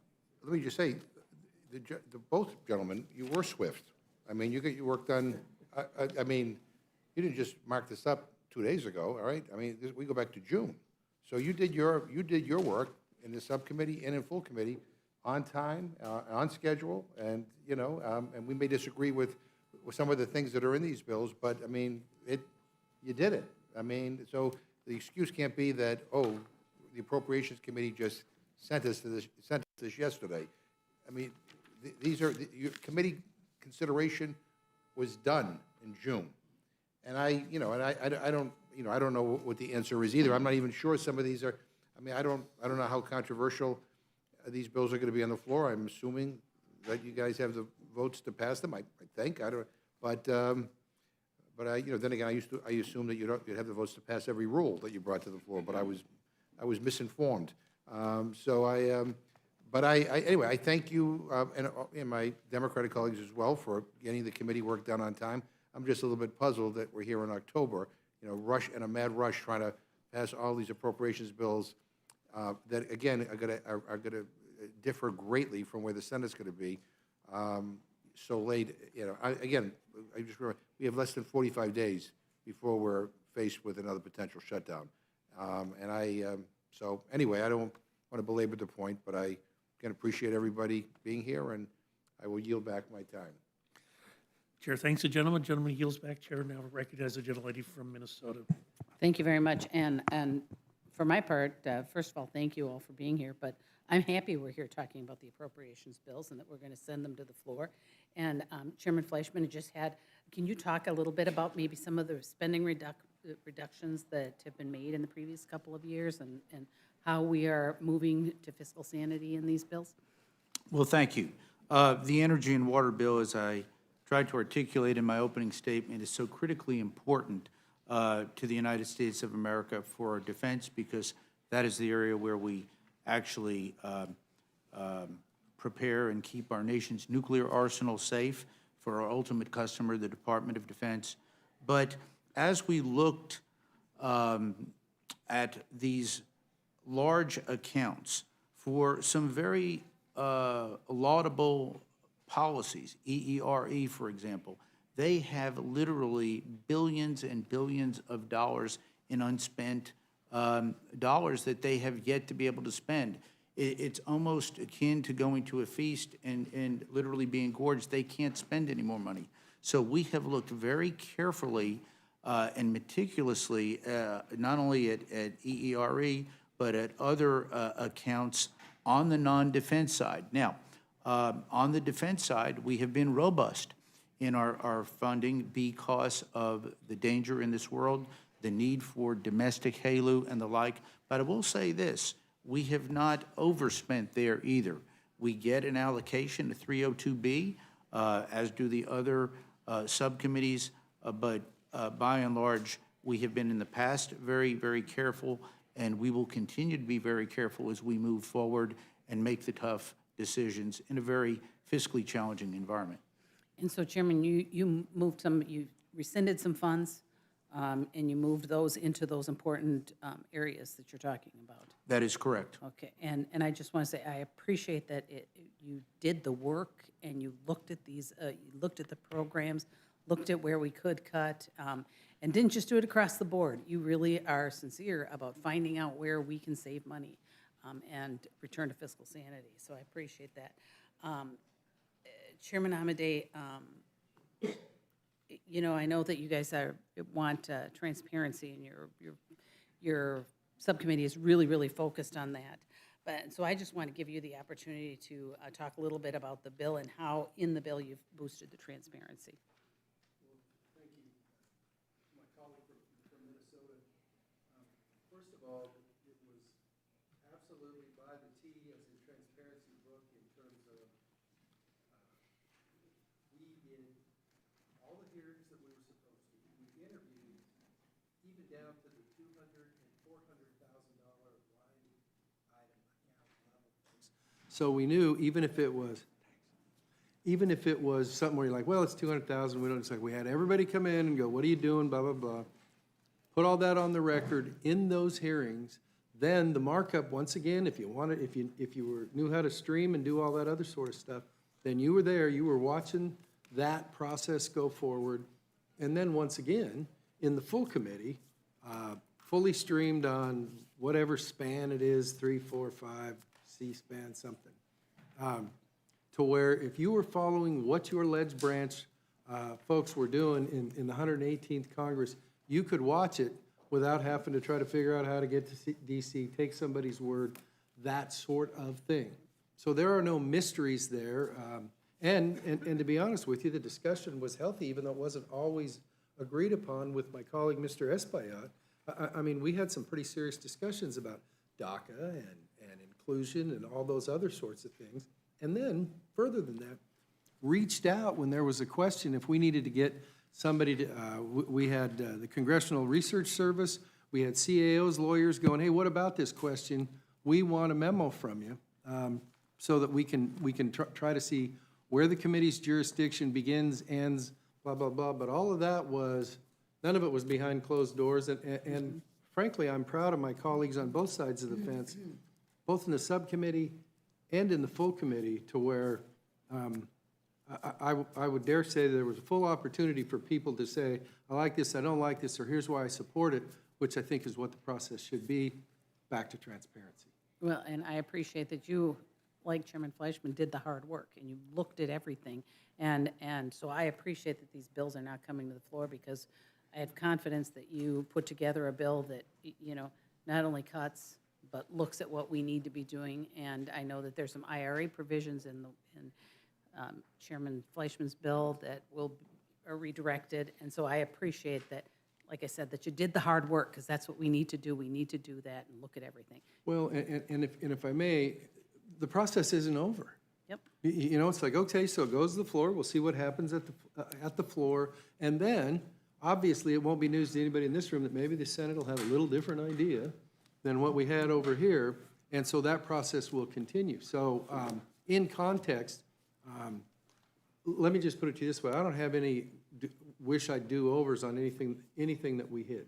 Let me just say, both gentlemen, you were swift. I mean, you got your work done. I mean, you didn't just mark this up 2 days ago, all right? I mean, we go back to June. So you did your work in the subcommittee and in full committee on time, on schedule, and, you know, and we may disagree with some of the things that are in these bills, but, I mean, you did it. I mean, so the excuse can't be that, oh, the Appropriations Committee just sent us this yesterday. I mean, your committee consideration was done in June. And I don't know what the answer is either. I'm not even sure some of these are, I mean, I don't know how controversial these bills are going to be on the floor. I'm assuming that you guys have the votes to pass them. I think, I don't, but I, then again, I assume that you'd have the votes to pass every rule that you brought to the floor, but I was misinformed. Anyway, I thank you and my Democratic colleagues as well for getting the committee work done on time. I'm just a little bit puzzled that we're here in October, in a mad rush trying to pass all these appropriations bills that, again, are going to differ greatly from where the Senate's going to be so late. I just remember, we have less than 45 days before we're faced with another potential shutdown. So anyway, I don't want to belabor the point, but I can appreciate everybody being here, and I will yield back my time. Chair thanks the gentleman. Gentleman yields back. Chair now recognizes the gentlelady from Minnesota. Thank you very much. And for my part, first of all, thank you all for being here. But I'm happy we're here talking about the appropriations bills and that we're going to send them to the floor. And Chairman Fleischman can you talk a little bit about maybe some of the spending reductions that have been made in the previous couple of years and how we are moving to fiscal sanity in these bills? Well, thank you. The energy and water bill, as I tried to articulate in my opening statement, is so critically important to the United States of America for our defense, because that is the area where we actually prepare and keep our nation's nuclear arsenal safe for our ultimate customer, the Department of Defense. But as we looked at these large accounts for some very laudable policies, EERE, for example, they have literally billions and billions of dollars in unspent dollars that they have yet to be able to spend. It's almost akin to going to a feast and literally being gorged. They can't spend any more money. So we have looked very carefully and meticulously, not only at EERE, but at other accounts on the non-defense side. Now, on the defense side, we have been robust in our funding because of the danger in this world, the need for domestic HALU and the like. But I will say this, we have not overspent there either. We get an allocation to 302B, as do the other subcommittees, but by and large, we have been in the past very, very careful, and we will continue to be very careful as we move forward and make the tough decisions in a very fiscally challenging environment. And so, Chairman, you moved you rescinded some funds, and you moved those into those important areas that you're talking about. That is correct. Okay, and I just want to say, I appreciate that you did the work, and you looked at these, you looked at the programs, looked at where we could cut, and didn't just do it across the board. You really are sincere about finding out where we can save money and return to fiscal sanity, so I appreciate that. Chairman Hamadeh, you know, I know that you guys want transparency, and your subcommittee is really, really focused on that. But so I just want to give you the opportunity to talk a little bit about the bill and how in the bill you've boosted the transparency. Thank you, my colleague from Minnesota. First of all, it was absolutely by the T as in transparency book in terms of we did all the hearings that we were supposed to. We interviewed even down to the $200,000 and $400,000 line item account level. So we knew even if it was something where you're like, well, it's 200,000, we don't, it's like we had everybody come in and go, what are you doing, blah, blah, blah. Put all that on the record in those hearings. Then the markup, once again, if you wanted, if you knew how to stream and do all that other sort of stuff, then you were there, you were watching that process go forward. And then once again, in the full committee, fully streamed on whatever span it is, 3, 4, 5, C-SPAN, something. To where if you were following what your ledge branch folks were doing in the 118th Congress, you could watch it without having to try to figure out how to get to DC, take somebody's word, that sort of thing. So there are no mysteries there. And to be honest with you, the discussion was healthy, even though it wasn't always agreed upon with my colleague, Mr. Espaillat. I mean, we had some pretty serious discussions about DACA and inclusion and all those other sorts of things. And then, further than that, reached out when there was a question if we needed to get somebody to, we had the Congressional Research Service, we had CAO's lawyers going, hey, what about this question? We want a memo from you so that we can try to see where the committee's jurisdiction begins, ends, blah, blah, blah. But all of that was, none of it was behind closed doors. And frankly, I'm proud of my colleagues on both sides of the fence, both in the subcommittee and in the full committee, to where I would dare say there was a full opportunity for people to say, I like this, I don't like this, or here's why I support it, which I think is what the process should be, back to transparency. Well, and I appreciate that you, like Chairman Fleischman, did the hard work, and you looked at everything. And so I appreciate that these bills are now coming to the floor, because I have confidence that you put together a bill that, you know, not only cuts, but looks at what we need to be doing. And I know that there's some IRA provisions in Chairman Fleischman's bill that are redirected. And so I appreciate that, like I said, that you did the hard work, because that's what we need to do. We need to do that and look at everything. Well, and if I may, the process isn't over. Yep. You know, it's like, okay, so it goes to the floor, we'll see what happens at the floor, and then, obviously, it won't be news to anybody in this room that maybe the Senate will have a little different idea than what we had over here, and so that process will continue. So, in context, let me just put it to you this way, I don't have any wish I'd do-overs on anything that we hit.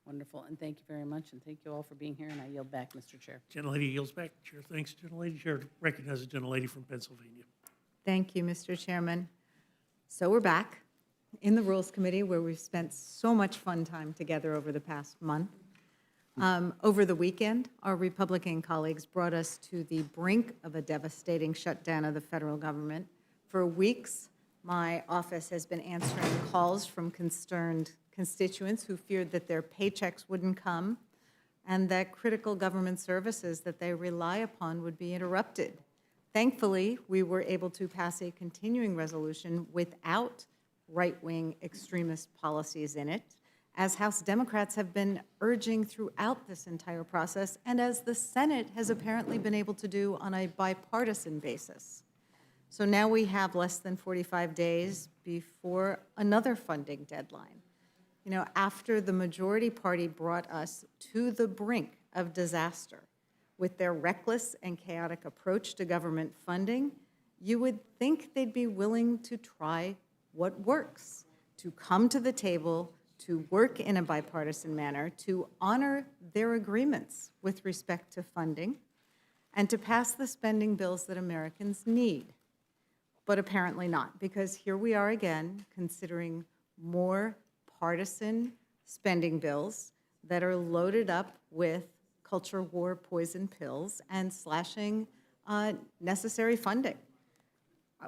Wonderful, and thank you very much, and thank you all for being here, and I yield back, Mr. Chair. Gentlelady yields back. Chair thanks. Gentlelady. Chair recognizes the gentlelady from Pennsylvania. Thank you, Mr. Chairman. So we're back in the Rules Committee, where we've spent so much fun time together over the past month. Over the weekend, our Republican colleagues brought us to the brink of a devastating shutdown of the federal government. For weeks, my office has been answering calls from concerned constituents who feared that their paychecks wouldn't come and that critical government services that they rely upon would be interrupted. Thankfully, we were able to pass a continuing resolution without right-wing extremist policies in it, as House Democrats have been urging throughout this entire process, and as the Senate has apparently been able to do on a bipartisan basis. So now we have less than 45 days before another funding deadline. You know, after the majority party brought us to the brink of disaster with their reckless and chaotic approach to government funding, you would think they'd be willing to try what works, to come to the table, to work in a bipartisan manner, to honor their agreements with respect to funding, and to pass the spending bills that Americans need. But apparently not, because here we are again, considering more partisan spending bills that are loaded up with culture war poison pills and slashing necessary funding.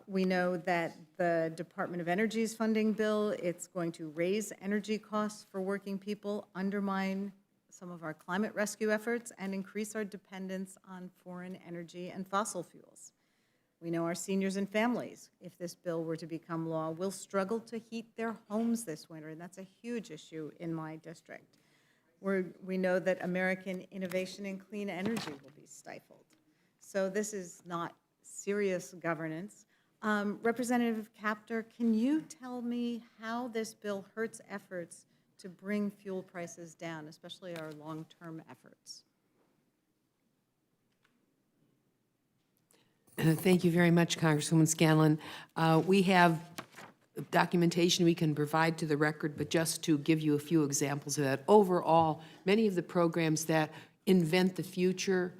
We know that the Department of Energy's funding bill, it's going to raise energy costs for working people, undermine some of our climate rescue efforts, and increase our dependence on foreign energy and fossil fuels. We know our seniors and families, if this bill were to become law, will struggle to heat their homes this winter, and that's a huge issue in my district. We know that American innovation in clean energy will be stifled. So this is not serious governance. Representative Kaptur, can you tell me how this bill hurts efforts to bring fuel prices down, especially our long-term efforts? Thank you very much, Congresswoman Scanlon. We have documentation we can provide to the record, but just to give you a few examples of that. Overall, many of the programs that invent the future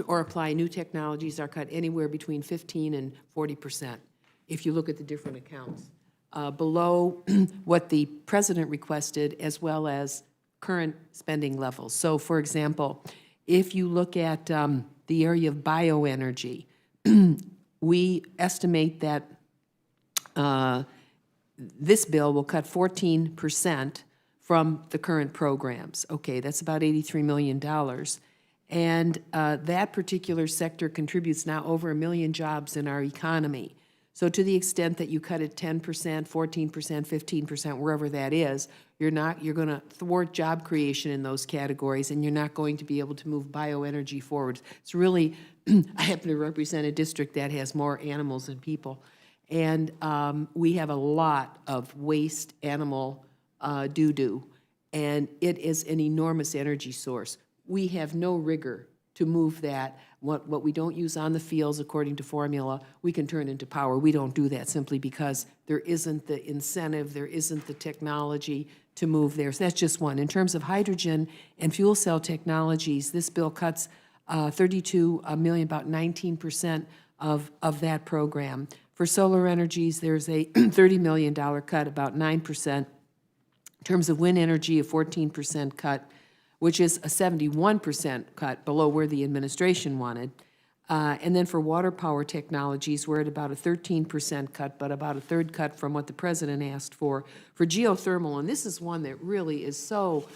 or apply new technologies are cut anywhere between 15 and 40%, if you look at the different accounts, below what the president requested as well as current spending levels. So, for example, if you look at the area of bioenergy, we estimate that this bill will cut 14% from the current programs. Okay, that's about $83 million. And that particular sector contributes now over 1 million jobs in our economy. So to the extent that you cut it 10%, 14%, 15%, wherever that is, you're going to thwart job creation in those categories, and you're not going to be able to move bioenergy forward. It's really, I happen to represent a district that has more animals than people. And we have a lot of waste animal doo-doo, and it is an enormous energy source. We have no rigor to move that. What we don't use on the fields, according to formula, we can turn into power. We don't do that simply because there isn't the incentive, there isn't the technology to move there. So that's just one. In terms of hydrogen and fuel cell technologies, this bill cuts 32 million, about 19% of that program. For solar energies, there's a $30 million cut, about 9%. In terms of wind energy, a 14% cut, which is a 71% cut below where the administration wanted. And then for water power technologies, we're at about a 13% cut, but about a third cut from what the president asked for. For geothermal, and this is one that really is so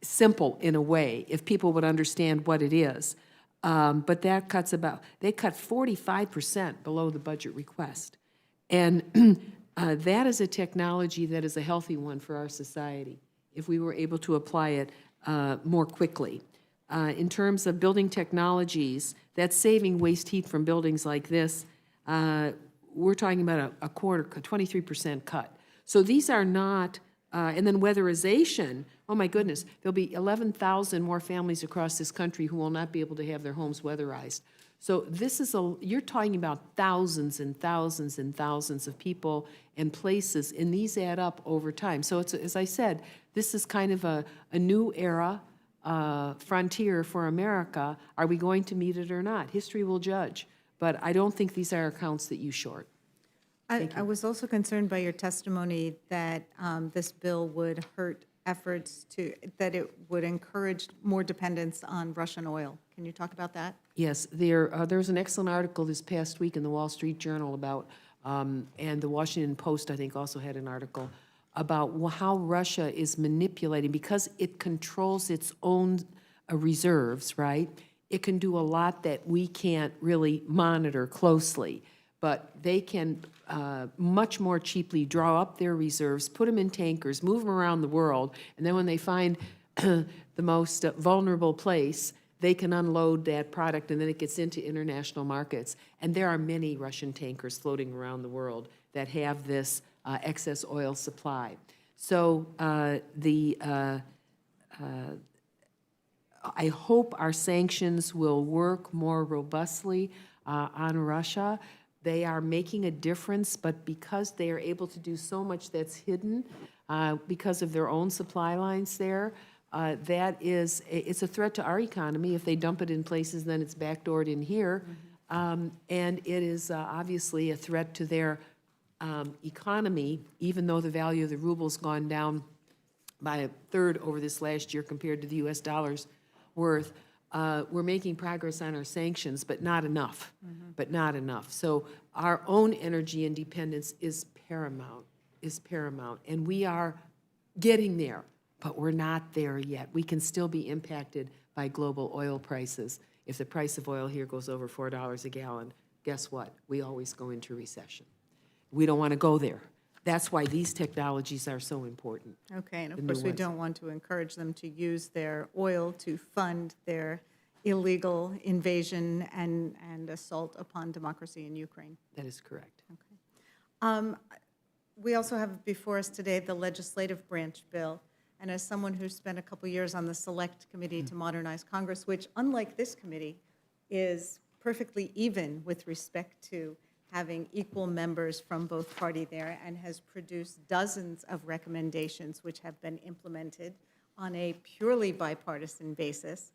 simple in a way, if people would understand what it is. But that cuts they cut 45% below the budget request. And that is a technology that is a healthy one for our society, if we were able to apply it more quickly. In terms of building technologies, that's saving waste heat from buildings like this. We're talking about a 23% cut. So these are not, and then weatherization, oh my goodness, there'll be 11,000 more families across this country who will not be able to have their homes weatherized. So this is you're talking about thousands and thousands and thousands of people and places, and these add up over time. So it's, as I said, this is kind of a new era, frontier for America. Are we going to meet it or not? History will judge. But I don't think these are accounts that you short. I was also concerned by your testimony that this bill would hurt efforts that it would encourage more dependence on Russian oil. Can you talk about that? Yes, there was an excellent article this past week in the Wall Street Journal about And the Washington Post, I think, also had an article about how Russia is manipulating, because it controls its own reserves, right? It can do a lot that we can't really monitor closely, but they can much more cheaply draw up their reserves, put them in tankers, move them around the world, and then when they find the most vulnerable place, they can unload that product, and then it gets into international markets. And there are many Russian tankers floating around the world that have this excess oil supply. So I hope our sanctions will work more robustly on Russia. They are making a difference, but because they are able to do so much that's hidden because of their own supply lines there, it's a threat to our economy. If they dump it in places, then it's backdoored in here. And it is obviously a threat to their economy, even though the value of the ruble's gone down by a third over this last year compared to the US dollar's worth. We're making progress on our sanctions, but not enough, but not enough. So our own energy independence is paramount, and we are getting there, but we're not there yet. We can still be impacted by global oil prices. If the price of oil here goes over $4 a gallon, guess what? We always go into recession. We don't want to go there. That's why these technologies are so important. Okay, and The of new course, we ones. don't want to encourage them to use their oil to fund their illegal invasion and assault upon democracy in Ukraine. That is correct. We also have before us today the legislative branch bill. And as someone who's spent a couple years on the Select Committee to Modernize Congress, which, unlike this committee, is perfectly even with respect to having equal members from both party there, and has produced dozens of recommendations which have been implemented on a purely bipartisan basis.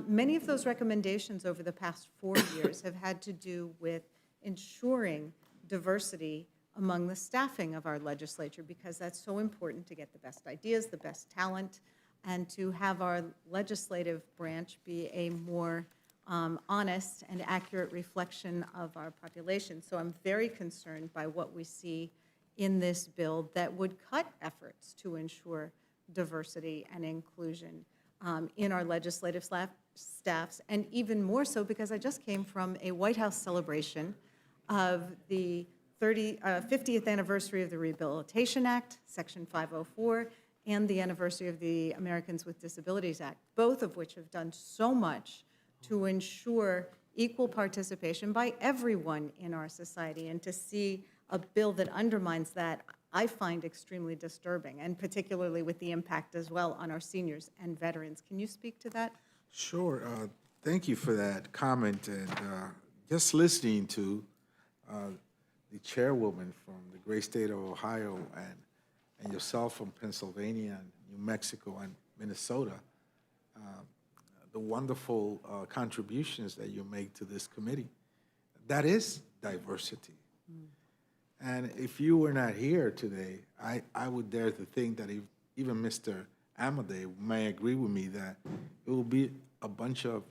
Many of those recommendations over the past 4 years have had to do with ensuring diversity among the staffing of our legislature, because that's so important to get the best ideas, the best talent, and to have our legislative branch be a more honest and accurate reflection of our population. So I'm very concerned by what we see in this bill that would cut efforts to ensure diversity and inclusion in our legislative staffs, and even more so because I just came from a White House celebration of the 50th anniversary of the Rehabilitation Act, Section 504, and the anniversary of the Americans with Disabilities Act, both of which have done so much to ensure equal participation by everyone in our society. And to see a bill that undermines that, I find extremely disturbing, and particularly with the impact as well on our seniors and veterans. Can you speak to that? Sure. Thank you for that comment. And just listening to the chairwoman from the great state of Ohio and yourself from Pennsylvania and New Mexico and Minnesota, the wonderful contributions that you make to this committee. That is diversity. And if you were not here today, I would dare to think that even Mr. Amadei may agree with me that it will be a bunch of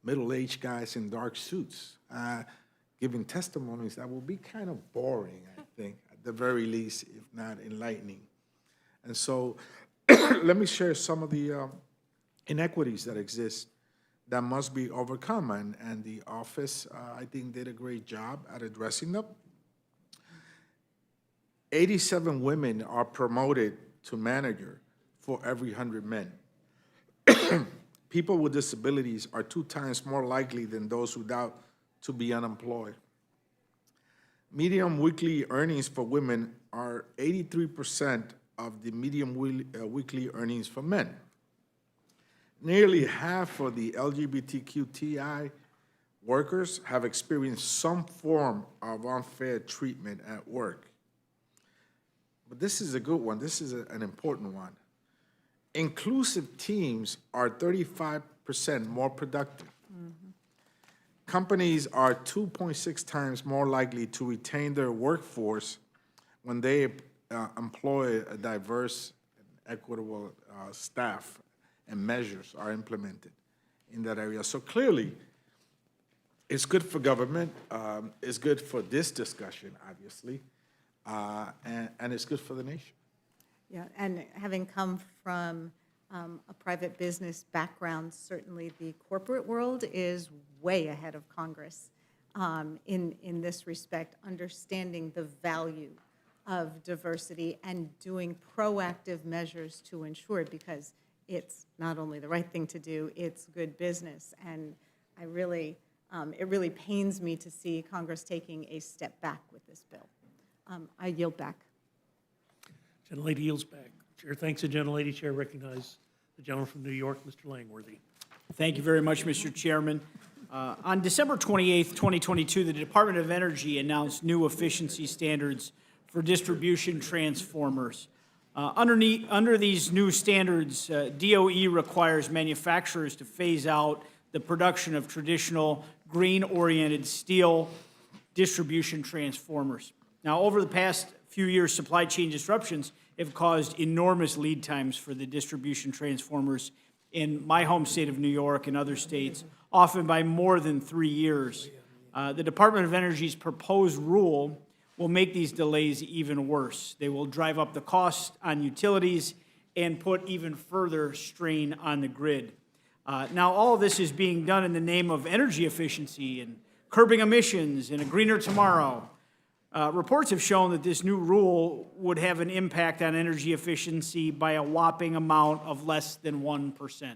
middle-aged guys in dark suits giving testimonies that will be kind of boring, I think, at the very least, if not enlightening. And so let me share some of the inequities that exist that must be overcome, and the office, I think, did a great job at addressing them. 87 women are promoted to manager for every 100 men. People with disabilities are 2 times more likely than those without to be unemployed. Median weekly earnings for women are 83% of the median weekly earnings for men. Nearly half of the LGBTQTI workers have experienced some form of unfair treatment at work. But this is a good one. This is an important one. Inclusive teams are 35% more productive. Companies are 2.6 times more likely to retain their workforce when they employ a diverse and equitable staff, and measures are implemented in that area. So clearly, It's good for government, it's good for this discussion, obviously, and it's good for the nation. Yeah, and having come from a private business background, certainly the corporate world is way ahead of Congress in this respect, understanding the value of diversity and doing proactive measures to ensure it, because it's not only the right thing to do, it's good business. And I really, it really pains me to see Congress taking a step back with this bill. I yield back. Gentlelady yields back. Chair thanks the gentlelady. Chair recognizes the gentleman from New York, Mr. Langworthy. Thank you very much, Mr. Chairman. On December 28th, 2022, the Department of Energy announced new efficiency standards for distribution transformers. Under these new standards, DOE requires manufacturers to phase out the production of traditional grain-oriented steel distribution transformers. Now, over the past few years, supply chain disruptions have caused enormous lead times for the distribution transformers in my home state of New York and other states, often by more than 3 years. The Department of Energy's proposed rule will make these delays even worse. They will drive up the cost on utilities and put even further strain on the grid. Now, all of this is being done in the name of energy efficiency and curbing emissions and a greener tomorrow. Reports have shown that this new rule would have an impact on energy efficiency by a whopping amount of less than 1%.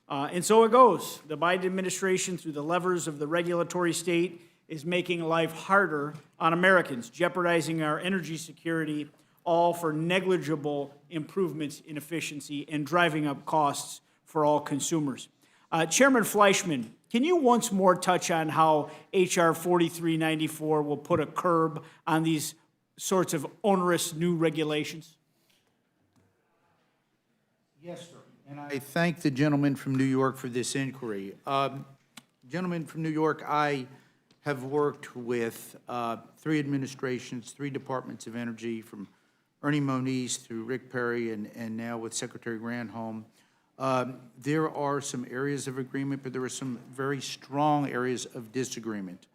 And so it goes. The Biden administration, through the levers of the regulatory state, is making life harder on Americans, jeopardizing our energy security, all for negligible improvements in efficiency and driving up costs for all consumers. Chairman Fleischman, can you once more touch on how H.R. 4394 will put a curb on these sorts of onerous new regulations? Yes, sir. And I thank the gentleman from New York for this inquiry. Gentleman from New York, I have worked with 3 administrations, 3 departments of energy, from Ernie Moniz through Rick Perry and now with Secretary Granholm. There are some areas of agreement, but there are some very strong areas of disagreement.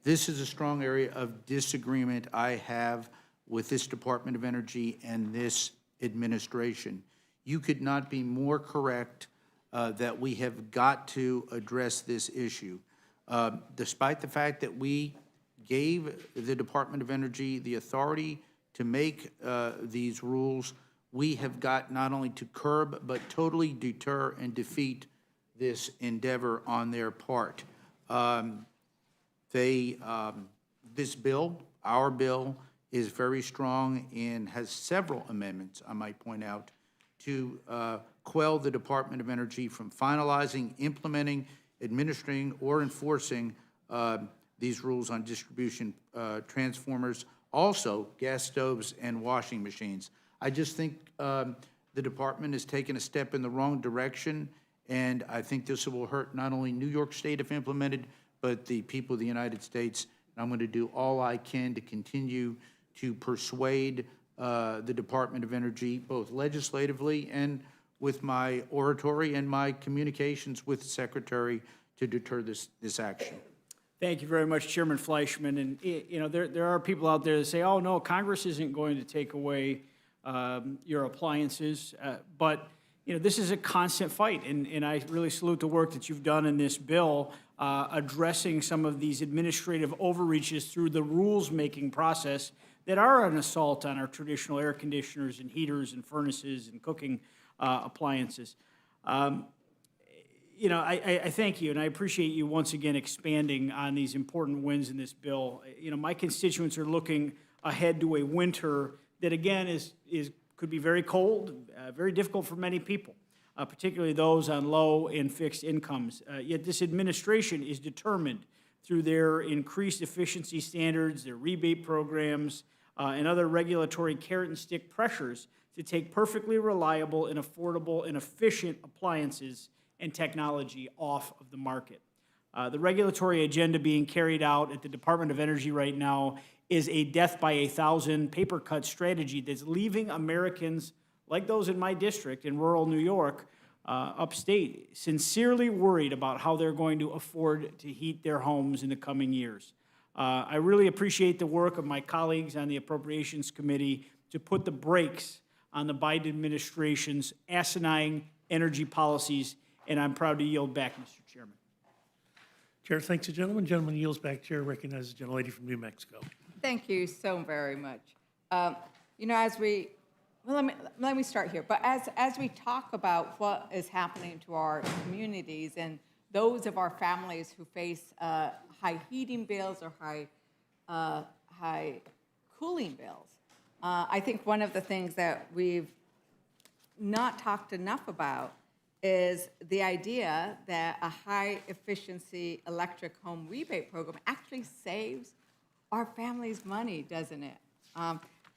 This is a strong area of disagreement I have with this Department of Energy and this administration. You could not be more correct that we have got to address this issue. Despite the fact that we gave the Department of Energy the authority to make these rules, we have got not only to curb, but totally deter and defeat this endeavor on their part. This bill, our bill, is very strong and has several amendments, I might point out, to quell the Department of Energy from finalizing, implementing, administering, or enforcing these rules on distribution transformers, also gas stoves and washing machines. I just think the department has taken a step in the wrong direction, and I think this will hurt not only New York State if implemented, but the people of the United States. And I'm going to do all I can to continue to persuade the Department of Energy, both legislatively and with my oratory and my communications with the Secretary, to deter this action. Thank you very much, Chairman Fleischman. And, you know, there are people out there that say, oh, no, Congress isn't going to take away your appliances. But, you know, this is a constant fight. And I really salute the work that you've done in this bill, addressing some of these administrative overreaches through the rules-making process that are an assault on our traditional air conditioners and heaters and furnaces and cooking appliances. You know, I thank you, and I appreciate you once again expanding on these important wins in this bill. You know, my constituents are looking ahead to a winter that, again, could be very cold, very difficult for many people, particularly those on low and fixed incomes. Yet this administration is determined, through their increased efficiency standards, their rebate programs, and other regulatory carrot-and-stick pressures, to take perfectly reliable and affordable and efficient appliances and technology off of the market. The regulatory agenda being carried out at the Department of Energy right now is a death by 1,000 paper cut strategy that's leaving Americans like those in my district in rural New York upstate sincerely worried about how they're going to afford to heat their homes in the coming years. I really appreciate the work of my colleagues on the Appropriations Committee to put the brakes on the Biden administration's asinine energy policies, and I'm proud to yield back, Mr. Chairman. Chair thanks the gentleman. Gentleman yields back. Chair recognizes the gentlelady from New Mexico. Thank you so very much. You know, let me start here. But as we talk about what is happening to our communities and those of our families who face high heating bills or high cooling bills, I think one of the things that we've not talked enough about is the idea that a high-efficiency electric home rebate program actually saves our families money, doesn't it?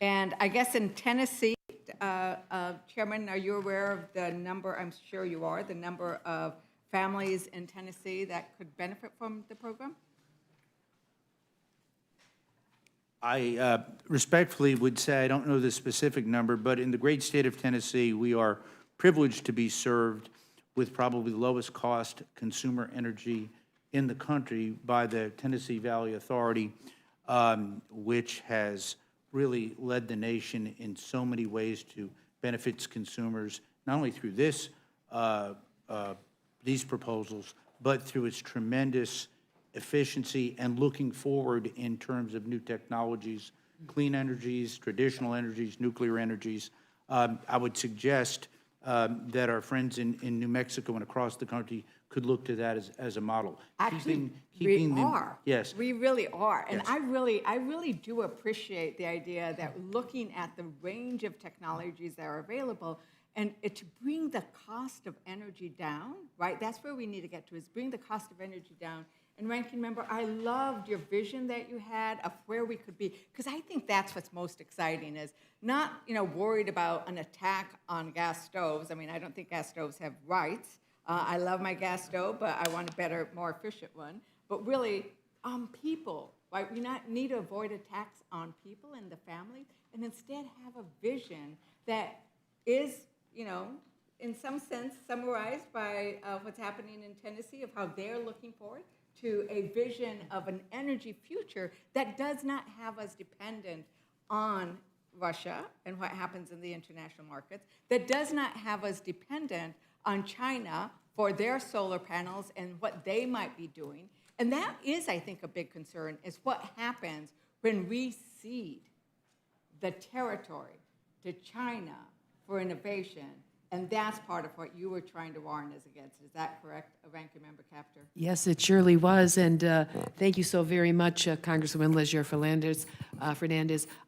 And I guess in Tennessee, Chairman, are you aware of the number, I'm sure you are, the number of families in Tennessee that could benefit from the program? I respectfully would say I don't know the specific number, but in the great state of Tennessee, we are privileged to be served with probably the lowest cost consumer energy in the country by the Tennessee Valley Authority, which has really led the nation in so many ways to benefit its consumers, not only through these proposals, but through its tremendous efficiency and looking forward in terms of new technologies, clean energies, traditional energies, nuclear energies. I would suggest that our friends in New Mexico and across the country could look to that as a model. Actually, Keeping we them- are. Yes. We really are. And Yes. I really do appreciate the idea that looking at the range of technologies that are available and to bring the cost of energy down, right? That's where we need to get to, is bring the cost of energy down. And Ranking Member, I loved your vision that you had of where we could be, because I think that's what's most exciting, is not, worried about an attack on gas stoves. I mean, I don't think gas stoves have rights. I love my gas stove, but I want a better, more efficient one. But really, people, right? We need to avoid attacks on people and the family, and instead have a vision that is, in some sense summarized by what's happening in Tennessee, of how they're looking forward to a vision of an energy future that does not have us dependent on Russia and what happens in the international markets, that does not have us dependent on China for their solar panels and what they might be doing. And that is, I think, a big concern, is what happens when we cede the territory to China for innovation. And that's part of what you were trying to warn us against. Is that correct, Ranking Member Capter? Yes, it surely was, and thank you so very much, Congresswoman Legier-Fernandez.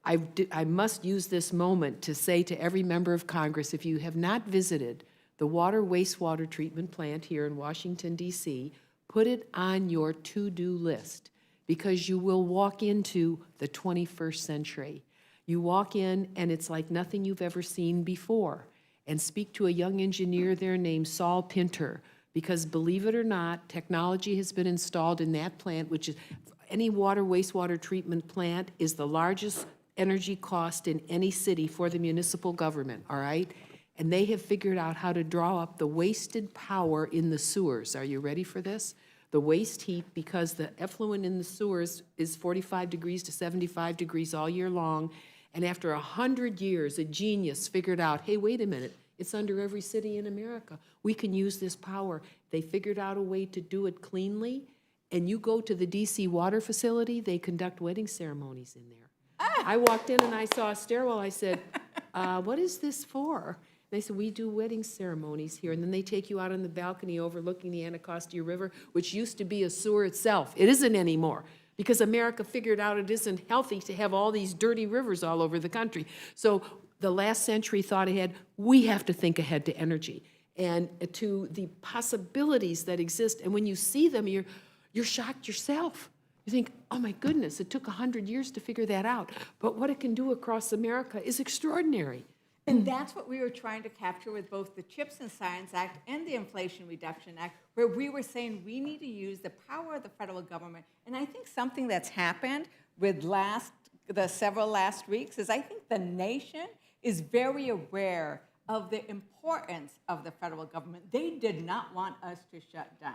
I must use this moment to say to every member of Congress, if you have not visited the water wastewater treatment plant here in Washington, D.C., put it on your to-do list, because you will walk into the 21st century. You walk in, and it's like nothing you've ever seen before. And speak to a young engineer there named Saul Pinter, because believe it or not, technology has been installed in that plant, which is, any water wastewater treatment plant is the largest energy cost in any city for the municipal government, all right? And they have figured out how to draw up the wasted power in the sewers. Are you ready for this? The waste heat, because the effluent in the sewers is 45 degrees to 75 degrees all year long. And after 100 years, a genius figured out, hey, wait a minute, it's under every city in America. We can use this power. They figured out a way to do it cleanly. And you go to the DC water facility, they conduct wedding ceremonies in there. I walked in and I saw a stairwell. I said, what is this for? They said, we do wedding ceremonies here. And then they take you out on the balcony overlooking the Anacostia River, which used to be a sewer itself. It isn't anymore, because America figured out it isn't healthy to have all these dirty rivers all over the country. So the last century thought ahead. We have to think ahead to energy and to the possibilities that exist. And when you see them, you're shocked yourself. You think, oh my goodness, it took 100 years to figure that out. But what it can do across America is extraordinary. And that's what we were trying to capture with both the CHIPS and Science Act and the Inflation Reduction Act, where we were saying we need to use the power of the federal government. And I think something that's happened with the several last weeks is I think the nation is very aware of the importance of the federal government. They did not want us to shut down.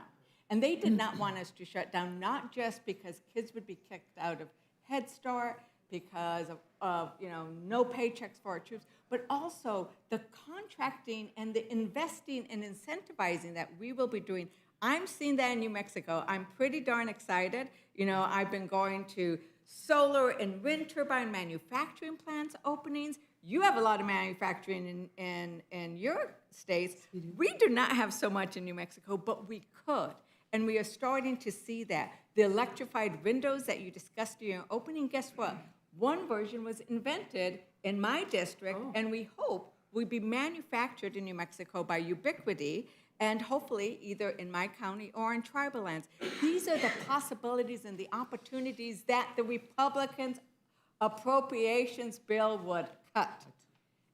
And they did not want us to shut down, not just because kids would be kicked out of Head Start, because of no paychecks for our troops, but also the contracting and the investing and incentivizing that we will be doing. I'm seeing that in New Mexico. I'm pretty darn excited. I've been going to solar and wind turbine manufacturing plants openings. You have a lot of manufacturing in your states. We do not have so much in New Mexico, but we could. And we are starting to see that. The electrified windows that you discussed in your opening, guess what? One version was invented in my district, and we hope will be manufactured in New Mexico by Ubiquity, and hopefully either in my county or in tribal lands. These are the possibilities and the opportunities that the Republicans' appropriations bill would cut.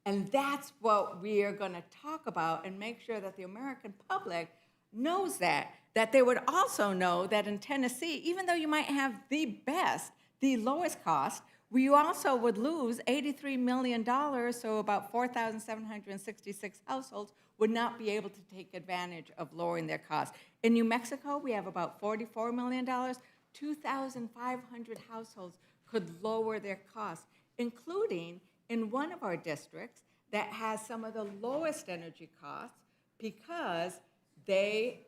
And that's what we are going to talk about and make sure that the American public knows that they would also know that in Tennessee, even though you might have the lowest cost, we also would lose $83 million, so about 4,766 households would not be able to take advantage of lowering their costs. In New Mexico, we have about $44 million. 2,500 households could lower their costs, including in one of our districts that has some of the lowest energy costs because they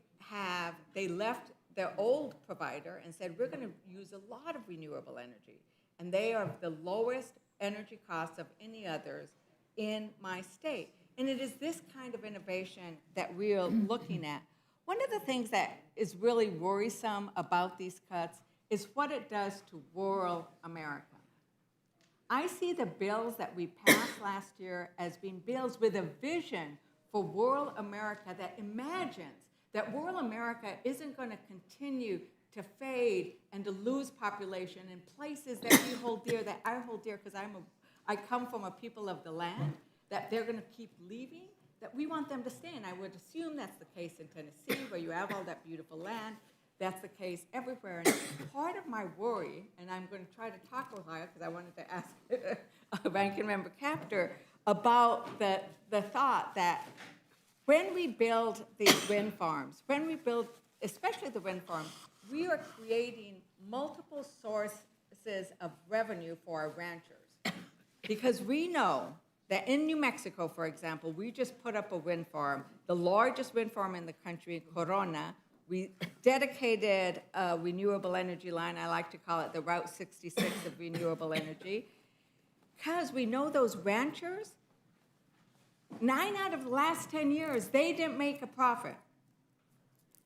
left their old provider and said, we're going to use a lot of renewable energy. And they are the lowest energy costs of any others in my state. And it is this kind of innovation that we are looking at. One of the things that is really worrisome about these cuts is what it does to rural America. I see the bills that we passed last year as being bills with a vision for rural America that imagines that rural America isn't going to continue to fade and to lose population in places that we hold dear, that I hold dear because I come from a people of the land, that they're going to keep leaving, that we want them to stay. And I would assume that's the case in Tennessee, where you have all that beautiful land. That's the case everywhere. And part of my worry, and I'm going to try to talk a while because I wanted to ask Ranking Member Capter about the thought that when we build these wind farms, when we build, especially the wind farms, we are creating multiple sources of revenue for our ranchers. Because we know that in New Mexico, for example, we just put up a wind farm, the largest wind farm in the country, Corona. We dedicated a renewable energy line. I like to call it the Route 66 of renewable energy. Because we know those ranchers, 9 out of the last 10 years, they didn't make a profit.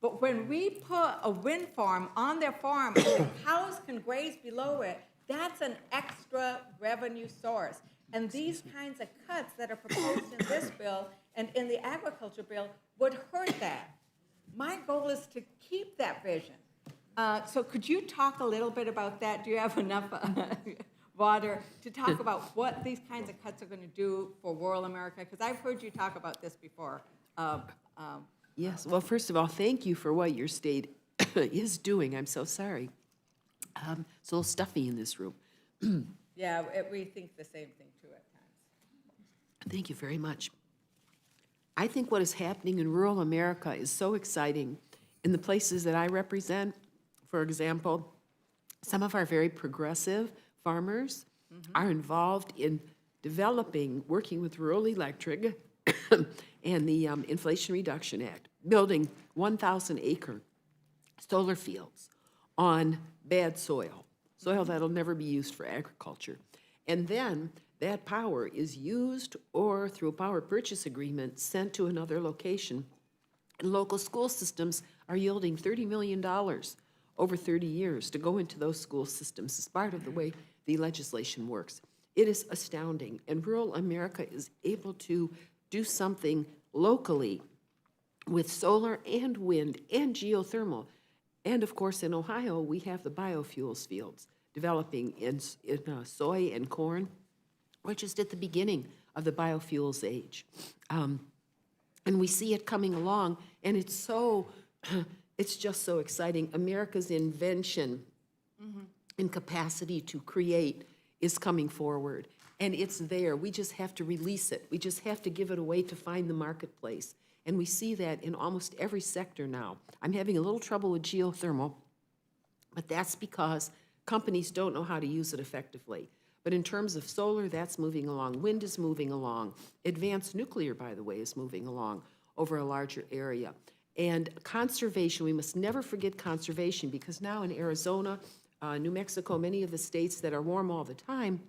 But when we put a wind farm on their farm and the cows can graze below it, that's an extra revenue source. And these kinds of cuts that are proposed in this bill and in the agriculture bill would hurt that. My goal is to keep that vision. So could you talk a little bit about that? Do you have enough water to talk about what these kinds of cuts are going to do for rural America? Because I've heard you talk about this before. Yes, well, first of all, thank you for what your state is doing. I'm so sorry. It's a little stuffy in this room. Yeah, we think the same thing too at times. Thank you very much. I think what is happening in rural America is so exciting. In the places that I represent, for example, some of our very progressive farmers are involved in developing, working with Rural Electric and the Inflation Reduction Act, building 1,000-acre solar fields on bad soil that'll never be used for agriculture. And then that power is used or through a power purchase agreement sent to another location. And local school systems are yielding $30 million over 30 years to go into those school systems as part of the way the legislation works. It is astounding. And rural America is able to do something locally with solar and wind and geothermal. And of course, in Ohio, we have the biofuels fields developing in soy and corn. We're just at the beginning of the biofuels age. And we see it coming along, and it's just so exciting. America's invention and capacity to create is coming forward. And it's there. We just have to release it. We just have to give it away to find the marketplace. And we see that in almost every sector now. I'm having a little trouble with geothermal, but that's because companies don't know how to use it effectively. But in terms of solar, that's moving along. Wind is moving along. Advanced nuclear, by the way, is moving along over a larger area. And conservation, we must never forget conservation, because now in Arizona, New Mexico, many of the states that are warm all the time,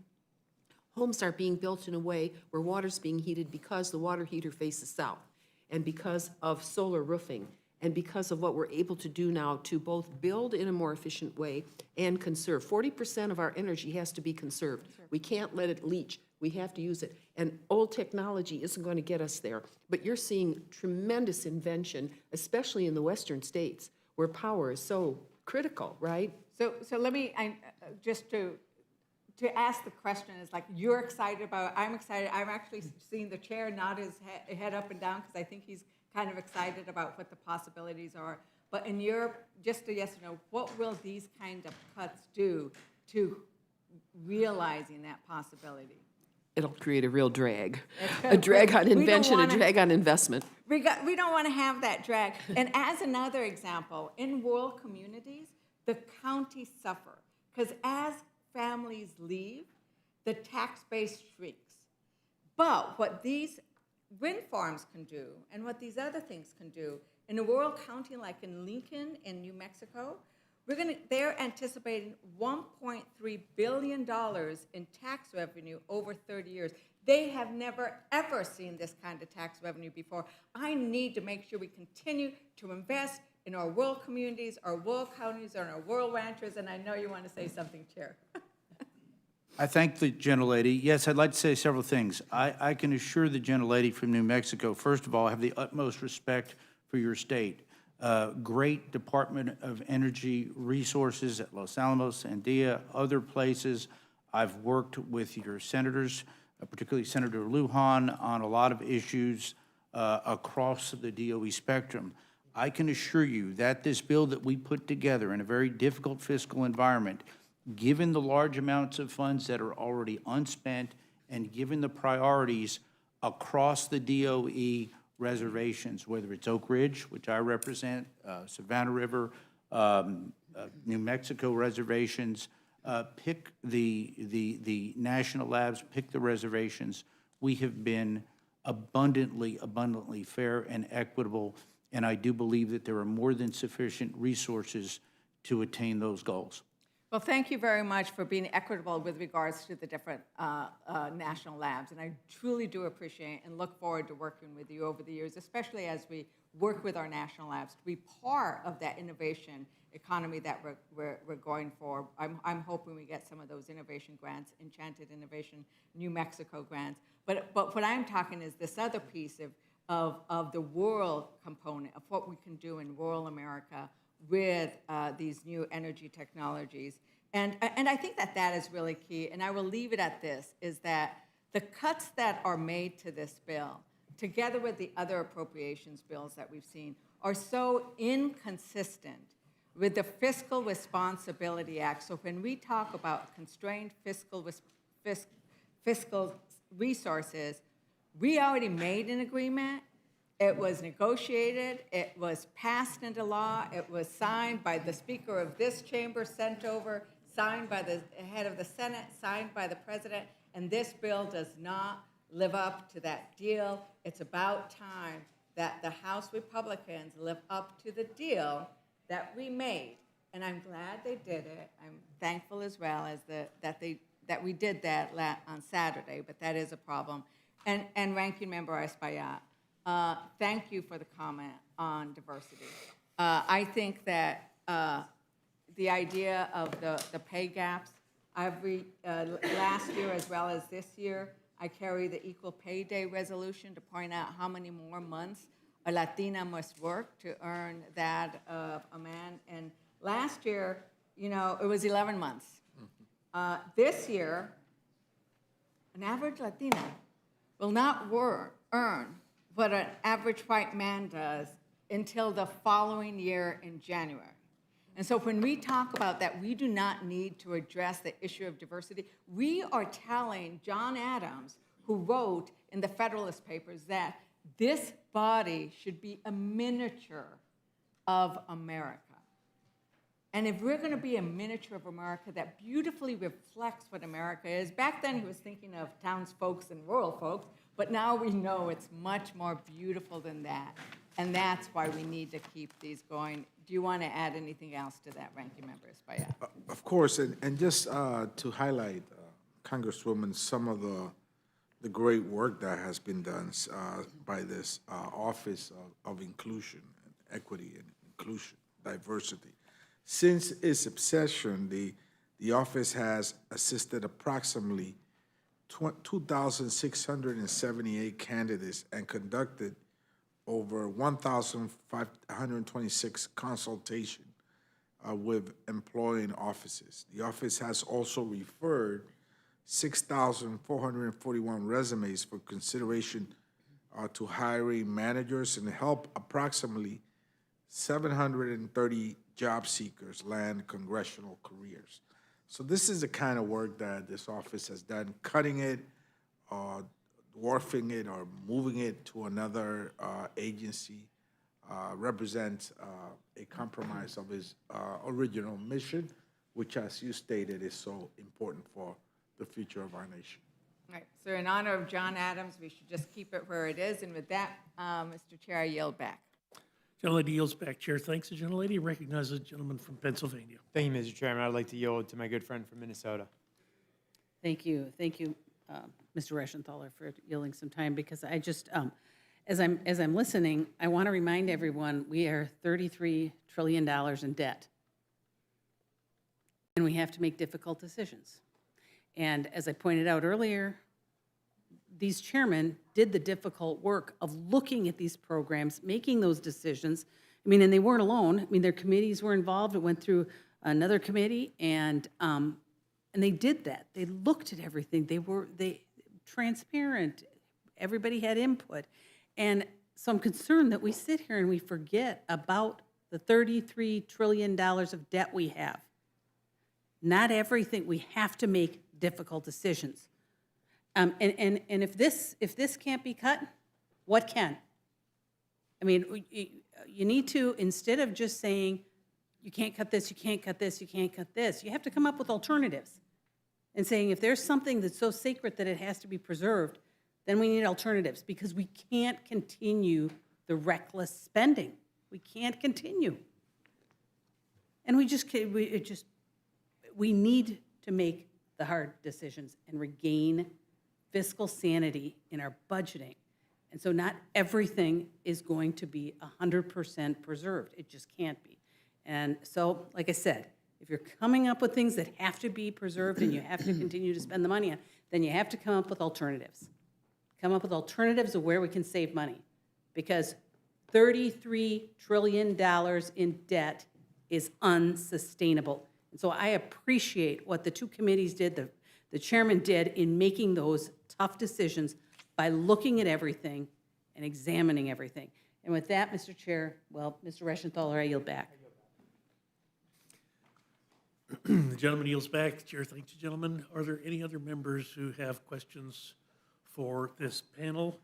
homes are being built in a way where water's being heated because the water heater faces south, and because of solar roofing, and because of what we're able to do now to both build in a more efficient way and conserve. 40% of our energy has to be conserved. We can't let it leach. We have to use it. And old technology isn't going to get us there. But you're seeing tremendous invention, especially in the western states, where power is so critical, right? So let me, just to ask the question is like, you're excited about, I'm excited. I'm actually seeing the chair nod his head up and down because I think he's kind of excited about what the possibilities are. But in your, just a yes or no, what will these kind of cuts do to realizing that possibility? It'll create a real drag. A drag on invention, a drag on investment. We don't want to have that drag. And as another example, in rural communities, the counties suffer because as families leave, the tax base shrinks. But what these wind farms can do and what these other things can do, in a rural county like in Lincoln in New Mexico, they're anticipating $1.3 billion in tax revenue over 30 years. They have never, ever seen this kind of tax revenue before. I need to make sure we continue to invest in our rural communities, our rural counties, and our rural ranchers, and I know you want to say something, Chair. I thank the gentlelady. Yes, I'd like to say several things. I can assure the gentlelady from New Mexico, first of all, I have the utmost respect for your state. Great Department of Energy resources at Los Alamos, Sandia, other places. I've worked with your senators, particularly Senator Lujan, on a lot of issues across the DOE spectrum. I can assure you that this bill that we put together in a very difficult fiscal environment, given the large amounts of funds that are already unspent and given the priorities across the DOE reservations, whether it's Oak Ridge, which I represent, Savannah River, New Mexico reservations, pick the national labs, pick the reservations. We have been abundantly fair and equitable, and I do believe that there are more than sufficient resources to attain those goals. Well, thank you very much for being equitable with regards to the different national labs. And I truly do appreciate and look forward to working with you over the years, especially as we work with our national labs to be part of that innovation economy that we're going for. I'm hoping we get some of those innovation grants, Enchanted Innovation, New Mexico grants. But what I'm talking is this other piece of the rural component of what we can do in rural America with these new energy technologies. And I think that is really key. And I will leave it at this, is that the cuts that are made to this bill, together with the other appropriations bills that we've seen, are so inconsistent with the Fiscal Responsibility Act. So when we talk about constrained fiscal resources, we already made an agreement. It was negotiated, it was passed into law, it was signed by the Speaker of this chamber, sent over, signed by the head of the Senate, signed by the President, and this bill does not live up to that deal. It's about time that the House Republicans live up to the deal that we made. And I'm glad they did it. I'm thankful as well as that we did that on Saturday, but that is a problem. And Ranking Member Espaillat, thank you for the comment on diversity. I think that the idea of the pay gaps, last year as well as this year, I carry the Equal Pay Day resolution to point out how many more months a Latina must work to earn that of a man. And last year, it was 11 months. This year, an average Latina will not earn what an average white man does until the following year in January. And so when we talk about that, we do not need to address the issue of diversity. We are telling John Adams, who wrote in the Federalist Papers, that this body should be a miniature of America. And if we're going to be a miniature of America that beautifully reflects what America is, back then he was thinking of townsfolks and rural folks, but now we know it's much more beautiful than that. And that's why we need to keep these going. Do you want to add anything else to that, Ranking Member Espaillat? Of course, and just to highlight, Congresswoman, some of the great work that has been done by this Office of Inclusion, and Equity and Inclusion, Diversity. Since its inception, the office has assisted approximately 2,678 candidates and conducted over 1,526 consultations with employing offices. The office has also referred 6,441 resumes for consideration to hiring managers and help approximately 730 job seekers land congressional careers. So this is the kind of work that this office has done, cutting it, dwarfing it, or moving it to another agency represents a compromise of his original mission, which, as you stated, is so important for the future of our nation. All right, so in honor of John Adams, we should just keep it where it is. And with that, Mr. Chair, I yield back. Gentlelady yields back. Chair thanks the gentlelady. Recognizes the gentleman from Pennsylvania. Thank you, Mr. Chairman. I'd like to yield to my good friend from Minnesota. Thank you, Mr. Reschenthaler, for yielding some time, because I just, as I'm listening, I want to remind everyone we are $33 trillion in debt, and we have to make difficult decisions. And as I pointed out earlier, these chairmen did the difficult work of looking at these programs, making those decisions. I mean, and they weren't alone. I mean, their committees were involved. It went through another committee, and they did that. They looked at everything. They transparent. Everybody had input. And so I'm concerned that we sit here and we forget about the $33 trillion of debt we have. Not everything. We have to make difficult decisions. And if this can't be cut, what can? I mean, you need to, instead of just saying, you can't cut this, you can't cut this, you can't cut this, you have to come up with alternatives. And saying, if there's something that's so sacred that it has to be preserved, then we need alternatives, because we can't continue the reckless spending. We can't continue. And we need to make the hard decisions and regain fiscal sanity in our budgeting. And so not everything is going to be 100% preserved. It just can't be. And so, like I said, if you're coming up with things that have to be preserved and you have to continue to spend the money on, then you have to come up with alternatives. Come up with alternatives of where we can save money. Because $33 trillion in debt is unsustainable. And so I appreciate what the two committees did, the chairman did, in making those tough decisions by looking at everything and examining everything. And with that, Mr. Chair, well, Mr. Reschenthaler, I yield back. The gentleman yields back. The chair thanks the gentleman. Are there any other members who have questions for this panel?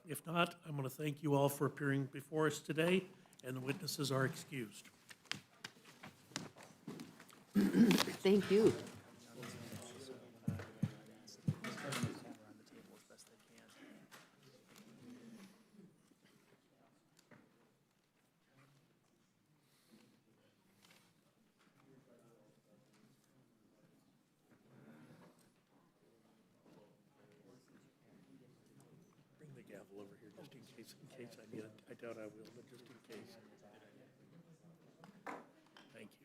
If not, I'm going to thank you all for appearing before us today, and the witnesses are excused. Thank you. Bring the gavel over here just in case I need it. I doubt I will, but just in case. Thank you.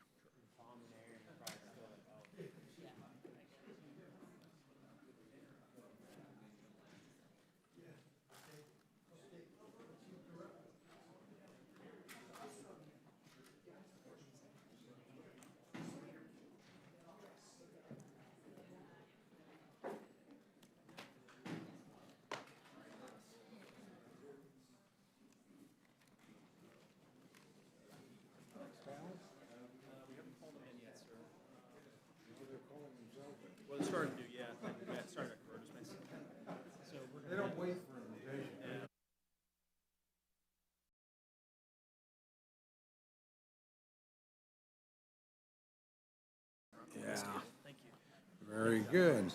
Very good.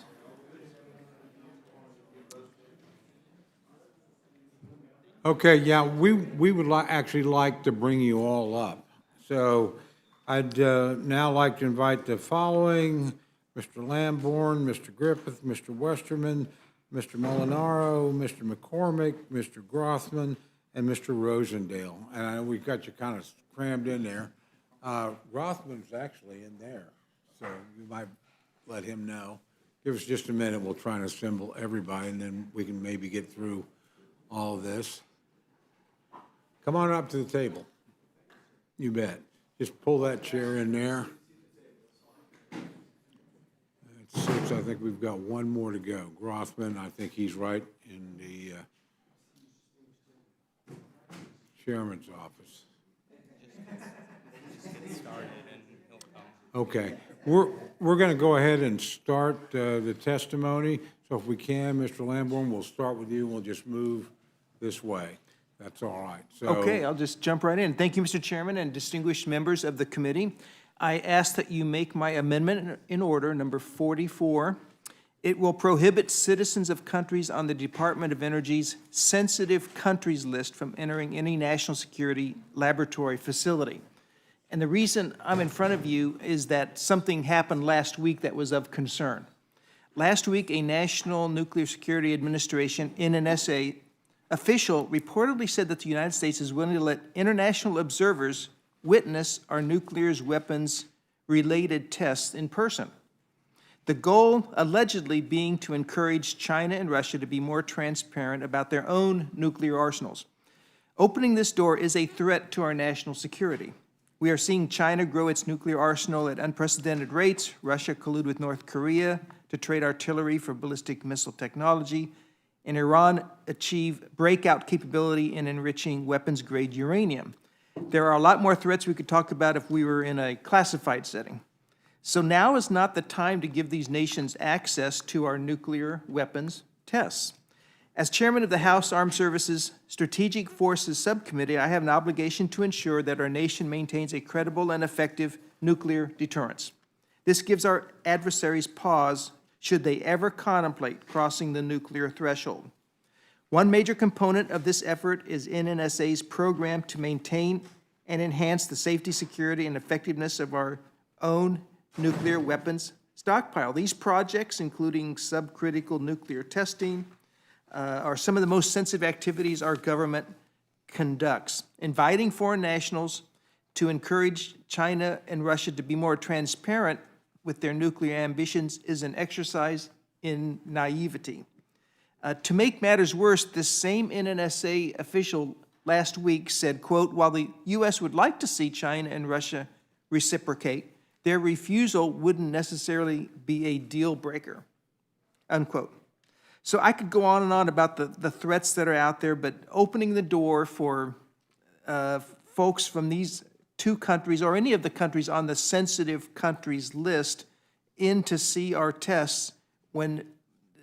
Okay, yeah, we would actually like to bring you all up. So I'd now like to invite the following: Mr. Lamborn, Mr. Griffith, Mr. Westerman, Mr. Molinaro, Mr. McCormick, Mr. Grothman, and Mr. Rosendale. And I know we've got you kind of crammed in there. Grothman's actually in there, so you might let him know. Give us just a minute, we'll try and assemble everybody, and then we can maybe get through all of this. Come on up to the table. You bet. Just pull that chair in there. That's six. I think we've got one more to go. Grothman, I think he's right in the chairman's office. Okay. We're going to go ahead and start the testimony. So if we can, Mr. Lamborn, we'll start with you and we'll just move this way. That's all right. So, Okay, I'll just jump right in. Thank you, Mr. Chairman and distinguished members of the committee. I ask that you make my amendment in order, number 44. It will prohibit citizens of countries on the Department of Energy's sensitive countries list from entering any national security laboratory facility. And the reason I'm in front of you is that something happened last week that was of concern. Last week, a National Nuclear Security Administration, NNSA, official reportedly said that the United States is willing to let international observers witness our nuclear weapons-related tests in person. The goal allegedly being to encourage China and Russia to be more transparent about their own nuclear arsenals. Opening this door is a threat to our national security. We are seeing China grow its nuclear arsenal at unprecedented rates, Russia collude with North Korea to trade artillery for ballistic missile technology, and Iran achieve breakout capability in enriching weapons-grade uranium. There are a lot more threats we could talk about if we were in a classified setting. So now is not the time to give these nations access to our nuclear weapons tests. As chairman of the House Armed Services Strategic Forces Subcommittee, I have an obligation to ensure that our nation maintains a credible and effective nuclear deterrence. This gives our adversaries pause should they ever contemplate crossing the nuclear threshold. One major component of this effort is NNSA's program to maintain and enhance the safety, security, and effectiveness of our own nuclear weapons stockpile. These projects, including subcritical nuclear testing, are some of the most sensitive activities our government conducts. Inviting foreign nationals to encourage China and Russia to be more transparent with their nuclear ambitions is an exercise in naivety. To make matters worse, this same NNSA official last week said, quote, while the U.S. would like to see China and Russia reciprocate, their refusal wouldn't necessarily be a deal breaker, unquote. So I could go on and on about the threats that are out there, but opening the door for folks from these two countries or any of the countries on the sensitive countries list in to see our tests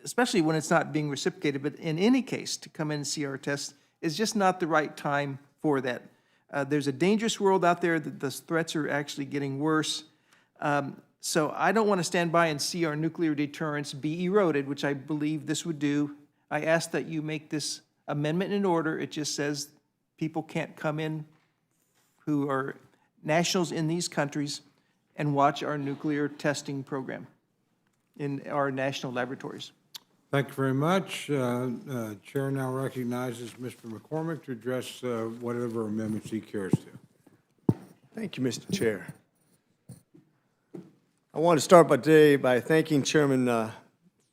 especially when it's not being reciprocated, but in any case to come in and see our tests is just not the right time for that. There's a dangerous world out there that the threats are actually getting worse. So I don't want to stand by and see our nuclear deterrence be eroded, which I believe this would do. I ask that you make this amendment in order. It just says people can't come in who are nationals in these countries and watch our nuclear testing program in our national laboratories. thank you very much. Chair now recognizes Mr. McCormick to address whatever amendments he cares to. Thank you, Mr. Chair. I want to start today by thanking Chairman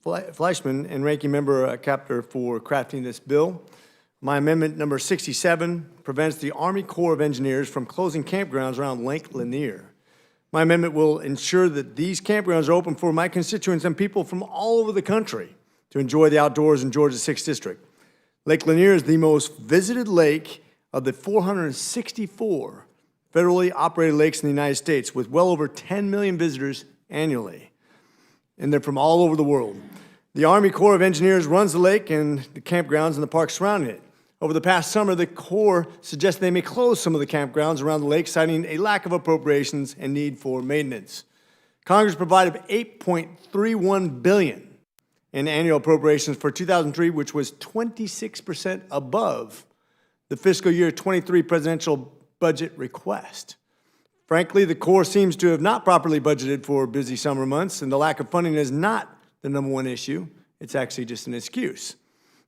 Fleischman and Ranking Member Kaptur for crafting this bill. My amendment number 67 prevents the Army Corps of Engineers from closing campgrounds around Lake Lanier. My amendment will ensure that these campgrounds are open for my constituents and people from all over the country to enjoy the outdoors in Georgia's 6th District. Lake Lanier is the most visited lake of the 464 federally operated lakes in the United States, with well over 10 million visitors annually. And they're from all over the world. The Army Corps of Engineers runs the lake and the campgrounds and the parks surrounding it. Over the past summer, the Corps suggested they may close some of the campgrounds around the lake, citing a lack of appropriations and need for maintenance. Congress provided $8.31 billion in annual appropriations for 2003, which was 26% above the fiscal year 23 presidential budget request. Frankly, the Corps seems to have not properly budgeted for busy summer months, and the lack of funding is not the number one issue. It's actually just an excuse.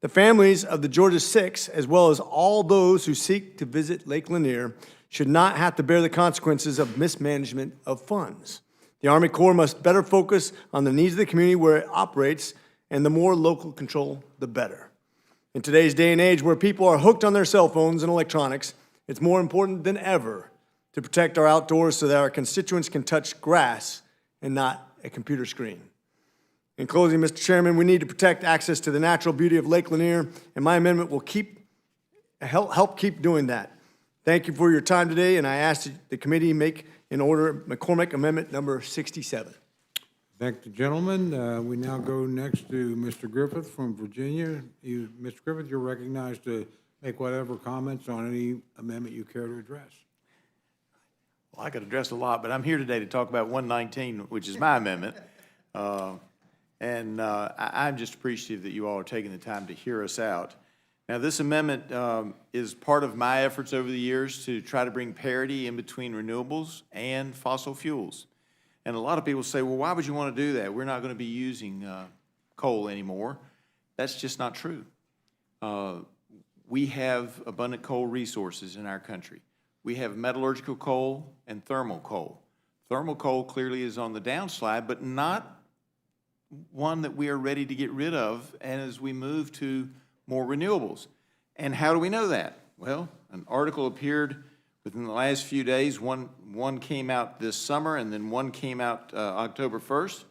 The families of the Georgia Six, as well as all those who seek to visit Lake Lanier, should not have to bear the consequences of mismanagement of funds. The Army Corps must better focus on the needs of the community where it operates, and the more local control, the better. In today's day and age where people are hooked on their cell phones and electronics, it's more important than ever to protect our outdoors so that our constituents can touch grass and not a computer screen. In closing, Mr. Chairman, we need to protect access to the natural beauty of Lake Lanier, and my amendment will help keep doing that. Thank you for your time today, and I ask that the committee make in order McCormick Amendment number 67. Thank the gentleman. We now go next to Mr. Griffith from Virginia. Mr. Griffith, you're recognized to make whatever comments on any amendment you care to address. Well, I could address a lot, but I'm here today to talk about 119, which is my amendment. I'm just appreciative that you all are taking the time to hear us out. Now, this amendment is part of my efforts over the years to try to bring parity in between renewables and fossil fuels. And a lot of people say, well, why would you want to do that? We're not going to be using coal anymore. That's just not true. We have abundant coal resources in our country. We have metallurgical coal and thermal coal. Thermal coal clearly is on the downslide, but not one that we are ready to get rid of as we move to more renewables. And how do we know that? Well, an article appeared within the last few days. One came out this summer, and then one came out October 1st.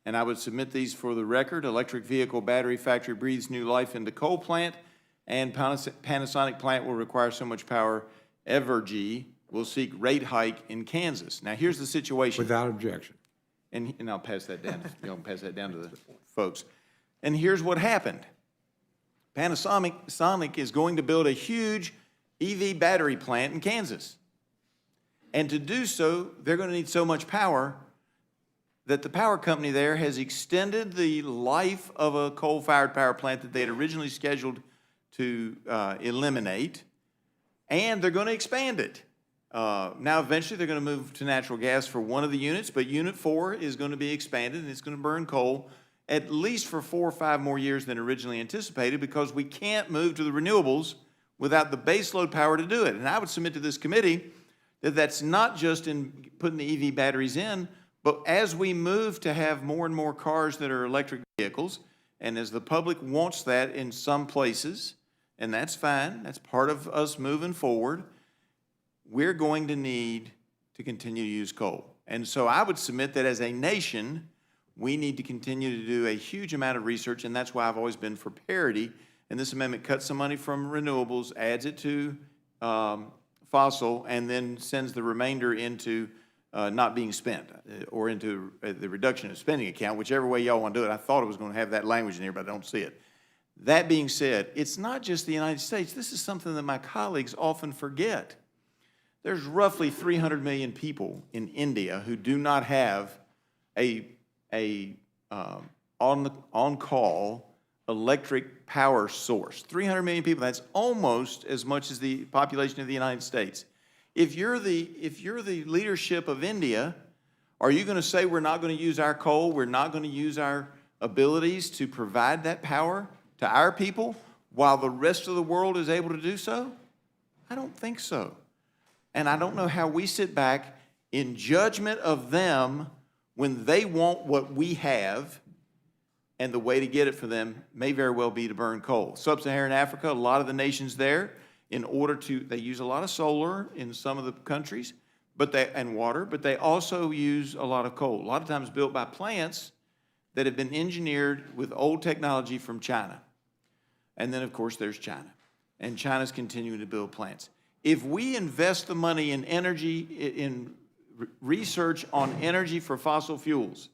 And I would submit these for the record. Electric vehicle battery factory breathes new life into coal plant, and Panasonic plant will require so much power. Evergy will seek rate hike in Kansas. Now, here's the situation. Without objection. And I'll pass that down. Y'all can pass that down to the folks. And here's what happened. Panasonic is going to build a huge EV battery plant in Kansas. And to do so, they're going to need so much power that the power company there has extended the life of a coal-fired power plant that they had originally scheduled to eliminate, and they're going to expand it. Now, eventually, they're going to move to natural gas for one of the units, but Unit 4 is going to be expanded, and it's going to burn coal at least for 4 or 5 more years than originally anticipated, because we can't move to the renewables without the baseload power to do it. And I would submit to this committee that that's not just in putting the EV batteries in, but as we move to have more and more cars that are electric vehicles, and as the public wants that in some places, and that's fine, that's part of us moving forward, we're going to need to continue to use coal. And so I would submit that as a nation, we need to continue to do a huge amount of research, and that's why I've always been for parity. And this amendment cuts some money from renewables, adds it to fossil, and then sends the remainder into not being spent or into the reduction of spending account, whichever way y'all want to do it. I thought it was going to have that language in here, but I don't see it. That being said, it's not just the United States. This is something that my colleagues often forget. There's roughly 300 million people in India who do not have a on-call electric power source. 300 million people, that's almost as much as the population of the United States. If you're the leadership of India, are you going to say we're not going to use our coal, we're not going to use our abilities to provide that power to our people while the rest of the world is able to do so? I don't think so. And I don't know how we sit back in judgment of them when they want what we have, and the way to get it for them may very well be to burn coal. Sub-Saharan Africa, a lot of the nations there, they use a lot of solar in some of the countries, and water, but they also use a lot of coal. A lot of times built by plants that have been engineered with old technology from China. And then, of course, there's China. And China's continuing to build plants. If we invest the money in energy, in research on energy for fossil fuels,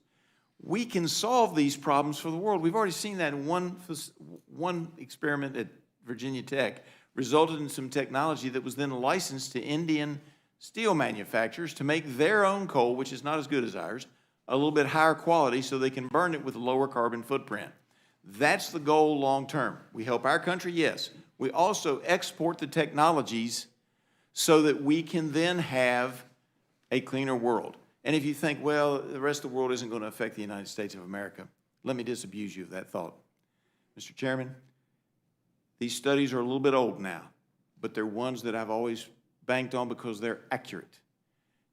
we can solve these problems for the world. We've already seen that in one experiment at Virginia Tech resulted in some technology that was then licensed to Indian steel manufacturers to make their own coal, which is not as good as ours, a little bit higher quality so they can burn it with a lower carbon footprint. That's the goal long term. We help our country, yes. We also export the technologies so that we can then have a cleaner world. And if you think, well, the rest of the world isn't going to affect the United States of America, let me disabuse you of that thought. Mr. Chairman, these studies are a little bit old now, but they're ones that I've always banked on because they're accurate.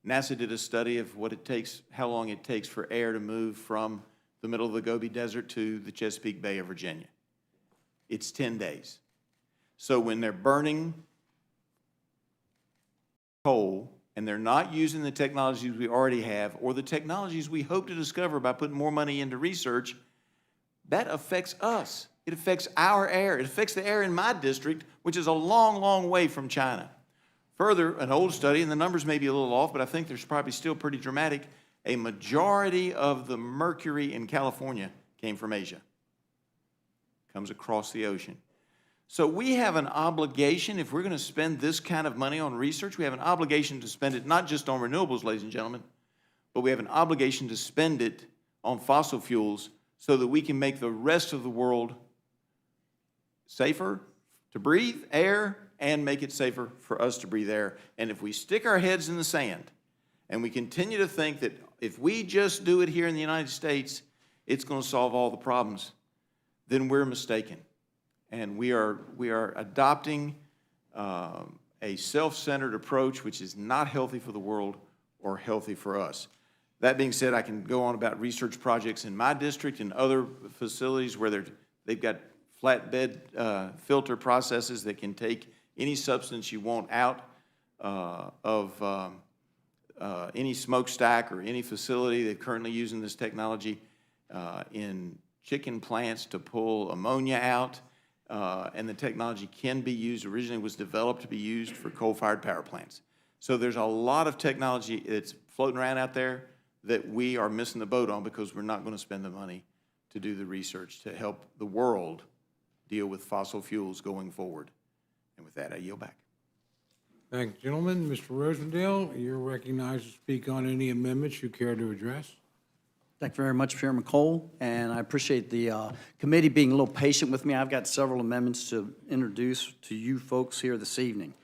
NASA did a study of what it takes, how long it takes for air to move from the middle of the Gobi Desert to the Chesapeake Bay of Virginia. It's 10 days. So when they're burning coal and they're not using the technologies we already have or the technologies we hope to discover by putting more money into research, that affects us. It affects our air. It affects the air in my district, which is a long, long way from China. Further, an old study, and the numbers may be a little off, but I think there's probably still pretty dramatic, a majority of the mercury in California came from Asia. Comes across the ocean. So we have an obligation, if we're going to spend this kind of money on research, we have an obligation to spend it not just on renewables, ladies and gentlemen, but we have an obligation to spend it on fossil fuels so that we can make the rest of the world safer to breathe air and make it safer for us to breathe air. And if we stick our heads in the sand and we continue to think that if we just do it here in the United States, it's going to solve all the problems, then we're mistaken. And we are adopting a self-centered approach which is not healthy for the world or healthy for us. That being said, I can go on about research projects in my district and other facilities where they've got flatbed filter processes that can take any substance you want out of any smokestack or any facility that's currently using this technology in chicken plants to pull ammonia out. And the technology can be used, originally was developed to be used for coal-fired power plants. So there's a lot of technology that's floating around out there that we are missing the boat on because we're not going to spend the money to do the research to help the world deal with fossil fuels going forward. And with that, I yield back. Thank you, gentlemen. Mr. Rosendale, you're recognized to speak on any amendments you care to address. Thank you very much, Chairman Cole, and I appreciate the committee being a little patient with me. I've got several amendments to introduce to you folks here this evening.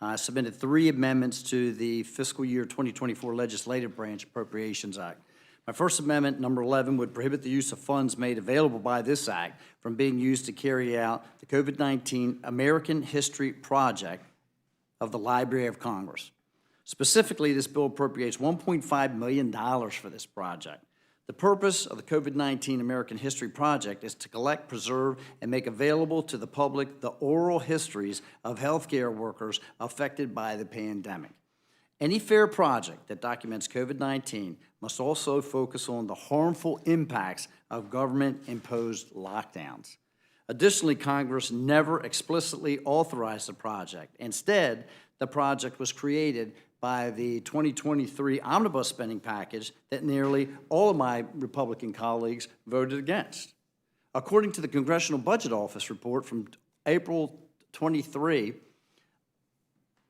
I submitted 3 amendments to the fiscal year 2024 Legislative Branch Appropriations Act. My first amendment, number 11, would prohibit the use of funds made available by this act from being used to carry out the COVID-19 American History Project of the Library of Congress. Specifically, this bill appropriates $1.5 million for this project. The purpose of the COVID-19 American History Project is to collect, preserve, and make available to the public the oral histories of healthcare workers affected by the pandemic. Any fair project that documents COVID-19 must also focus on the harmful impacts of government-imposed lockdowns. Additionally, Congress never explicitly authorized the project. Instead, the project was created by the 2023 omnibus spending package that nearly all of my Republican colleagues voted against. According to the Congressional Budget Office report from April 23,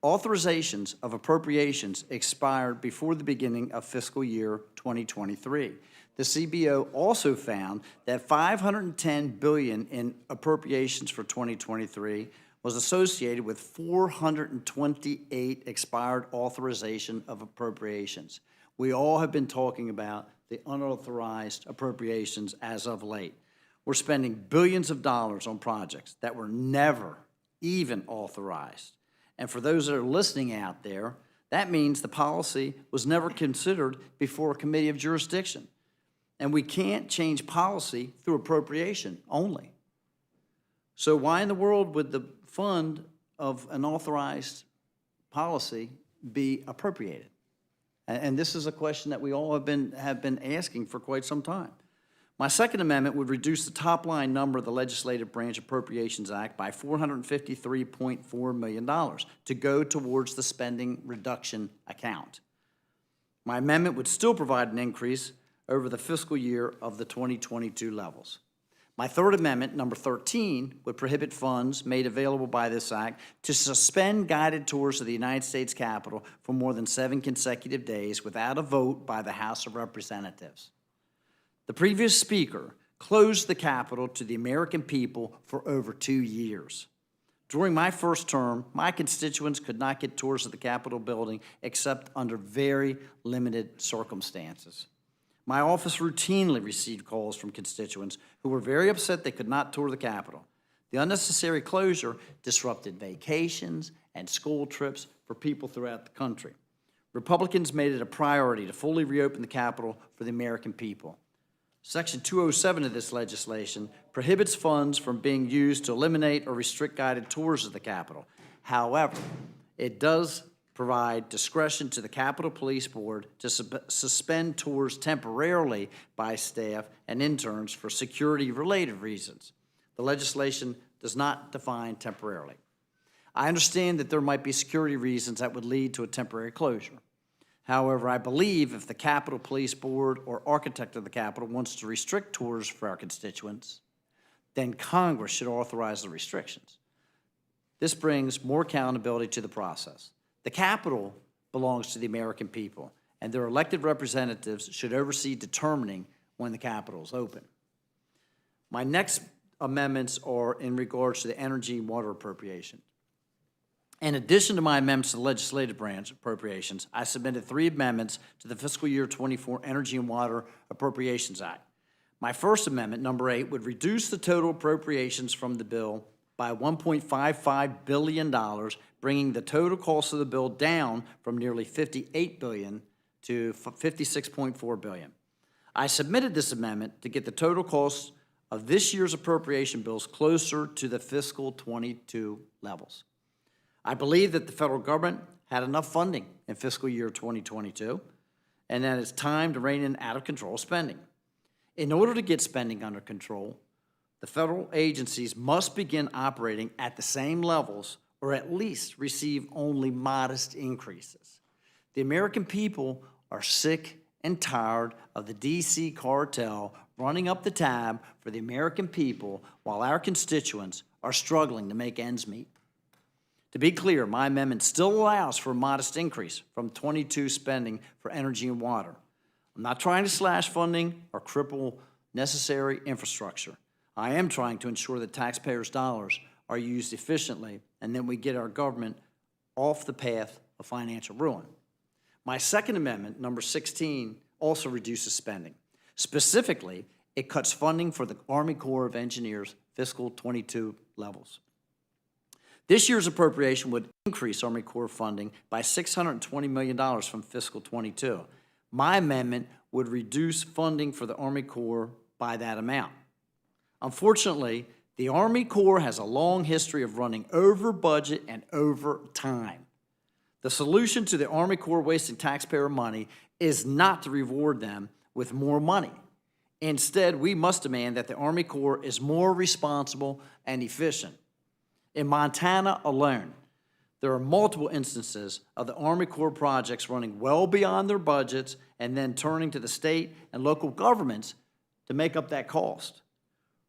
authorizations of appropriations expired before the beginning of fiscal year 2023. The CBO also found that $510 billion in appropriations for 2023 was associated with 428 expired authorization of appropriations. We all have been talking about the unauthorized appropriations as of late. We're spending billions of dollars on projects that were never even authorized. And for those that are listening out there, that means the policy was never considered before a committee of jurisdiction. And we can't change policy through appropriation only. So why in the world would the fund of an authorized policy be appropriated? And this is a question that we all have been asking for quite some time. My second amendment would reduce the top line number of the Legislative Branch Appropriations Act by $453.4 million to go towards the spending reduction account. My amendment would still provide an increase over the fiscal year of the 2022 levels. My third amendment, number 13, would prohibit funds made available by this act to suspend guided tours of the United States Capitol for more than 7 consecutive days without a vote by the House of Representatives. The previous speaker closed the Capitol to the American people for over 2 years. During my first term, my constituents could not get tours of the Capitol building except under very limited circumstances. My office routinely received calls from constituents who were very upset they could not tour the Capitol. The unnecessary closure disrupted vacations and school trips for people throughout the country. Republicans made it a priority to fully reopen the Capitol for the American people. Section 207 of this legislation prohibits funds from being used to eliminate or restrict guided tours of the Capitol. However, it does provide discretion to the Capitol Police Board to suspend tours temporarily by staff and interns for security-related reasons. The legislation does not define temporarily. I understand that there might be security reasons that would lead to a temporary closure. However, I believe if the Capitol Police Board or architect of the Capitol wants to restrict tours for our constituents, then Congress should authorize the restrictions. This brings more accountability to the process. The Capitol belongs to the American people, and their elected representatives should oversee determining when the Capitol is open. My next amendments are in regards to the energy and water appropriation. In addition to my amendments to the legislative branch appropriations, I submitted 3 amendments to the fiscal year 24 Energy and Water Appropriations Act. My first amendment, number 8, would reduce the total appropriations from the bill by $1.55 billion, bringing the total cost of the bill down from nearly $58 billion to $56.4 billion. I submitted this amendment to get the total cost of this year's appropriation bills closer to the fiscal 22 levels. I believe that the federal government had enough funding in fiscal year 2022, and that it's time to rein in out-of-control spending. In order to get spending under control, the federal agencies must begin operating at the same levels or at least receive only modest increases. The American people are sick and tired of the D.C. cartel running up the tab for the American people while our constituents are struggling to make ends meet. To be clear, my amendment still allows for a modest increase from 22 spending for energy and water. I'm not trying to slash funding or cripple necessary infrastructure. I am trying to ensure that taxpayers' dollars are used efficiently and that we get our government off the path of financial ruin. My second amendment, number 16, also reduces spending. Specifically, it cuts funding for the Army Corps of Engineers fiscal 22 levels. This year's appropriation would increase Army Corps funding by $620 million from fiscal 22. My amendment would reduce funding for the Army Corps by that amount. Unfortunately, the Army Corps has a long history of running over budget and over time. The solution to the Army Corps wasting taxpayer money is not to reward them with more money. Instead, we must demand that the Army Corps is more responsible and efficient. In Montana alone, there are multiple instances of the Army Corps projects running well beyond their budgets and then turning to the state and local governments to make up that cost.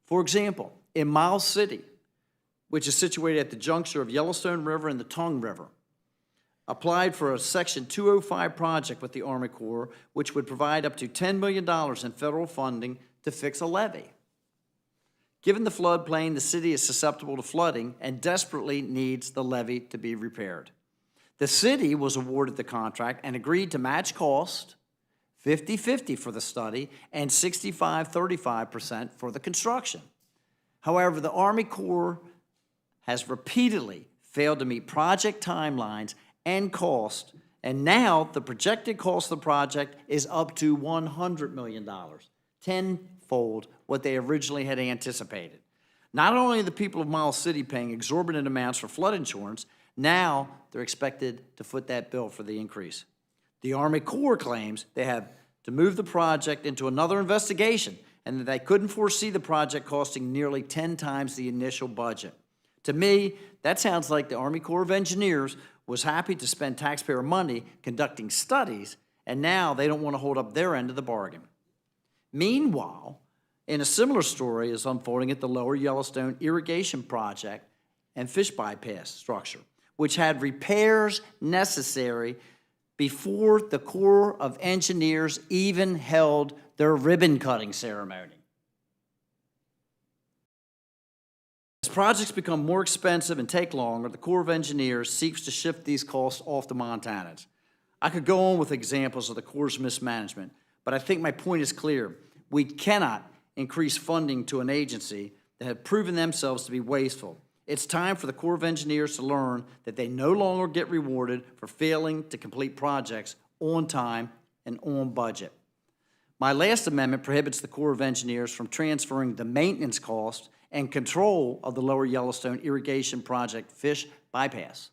For example, in Miles City, which is situated at the juncture of Yellowstone River and the Tongue River, applied for a Section 205 project with the Army Corps, which would provide up to $10 million in federal funding to fix a levee. Given the floodplain, the city is susceptible to flooding and desperately needs the levee to be repaired. The city was awarded the contract and agreed to match cost 50-50 for the study and 65-35% for the construction. However, the Army Corps has repeatedly failed to meet project timelines and cost, and now the projected cost of the project is up to $100 million, tenfold what they originally had anticipated. Not only are the people of Miles City paying exorbitant amounts for flood insurance, now they're expected to foot that bill for the increase. The Army Corps claims they have to move the project into another investigation and that they couldn't foresee the project costing nearly 10 times the initial budget. To me, that sounds like the Army Corps of Engineers was happy to spend taxpayer money conducting studies, and now they don't want to hold up their end of the bargain. Meanwhile, And a similar story is unfolding at the Lower Yellowstone Irrigation Project and fish bypass structure, which had repairs necessary before the Corps of Engineers even held their ribbon-cutting ceremony. As projects become more expensive and take longer, the Corps of Engineers seeks to shift these costs off to Montanans. I could go on with examples of the Corps' mismanagement, but I think my point is clear. We cannot increase funding to an agency that have proven themselves to be wasteful. It's time for the Corps of Engineers to learn that they no longer get rewarded for failing to complete projects on time and on budget. My last amendment prohibits the Corps of Engineers from transferring the maintenance cost and control of the Lower Yellowstone Irrigation Project fish bypass.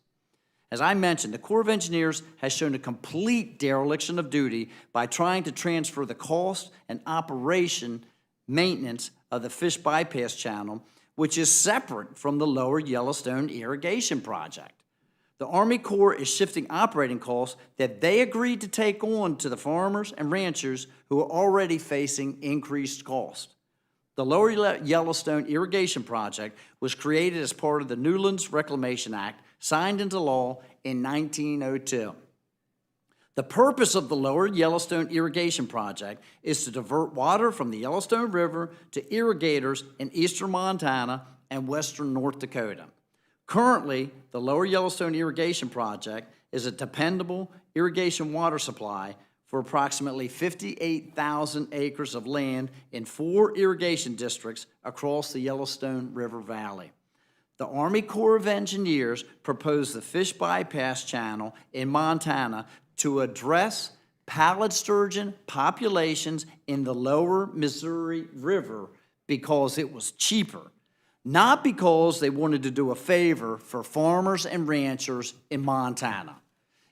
As I mentioned, the Corps of Engineers has shown a complete dereliction of duty by trying to transfer the cost and operation maintenance of the fish bypass channel, which is separate from the Lower Yellowstone Irrigation Project. The Army Corps is shifting operating costs that they agreed to take on to the farmers and ranchers who are already facing increased costs. The Lower Yellowstone Irrigation Project was created as part of the Newlands Reclamation Act, signed into law in 1902. The purpose of the Lower Yellowstone Irrigation Project is to divert water from the Yellowstone River to irrigators in eastern Montana and western North Dakota. Currently, the Lower Yellowstone Irrigation Project is a dependable irrigation water supply for approximately 58,000 acres of land in 4 irrigation districts across the Yellowstone River Valley. The Army Corps of Engineers proposed the fish bypass channel in Montana to address pallid sturgeon populations in the lower Missouri River because it was cheaper, not because they wanted to do a favor for farmers and ranchers in Montana.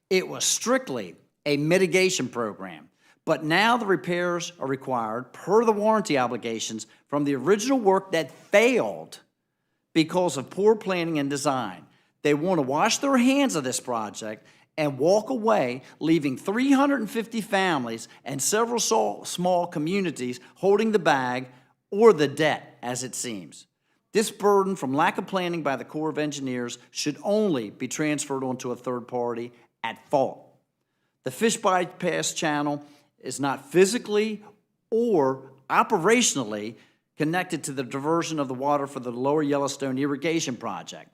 It was strictly a mitigation program, but now the repairs are required per the warranty obligations from the original work that failed because of poor planning and design. They want to wash their hands of this project and walk away, leaving 350 families and several small communities holding the bag or the debt, as it seems. This burden from lack of planning by the Corps of Engineers should only be transferred onto a third party at fault. The fish bypass channel is not physically or operationally connected to the diversion of the water for the Lower Yellowstone Irrigation Project.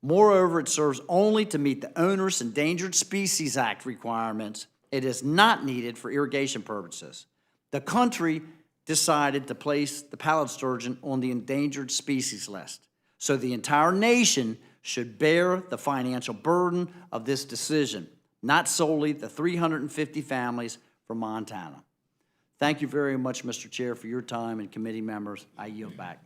Moreover, it serves only to meet the Onerous Endangered Species Act requirements. It is not needed for irrigation purposes. The country decided to place the pallid sturgeon on the endangered species list, so the entire nation should bear the financial burden of this decision, not solely the 350 families from Montana. Thank you very much, Mr. Chair, for your time, and committee members. I yield back.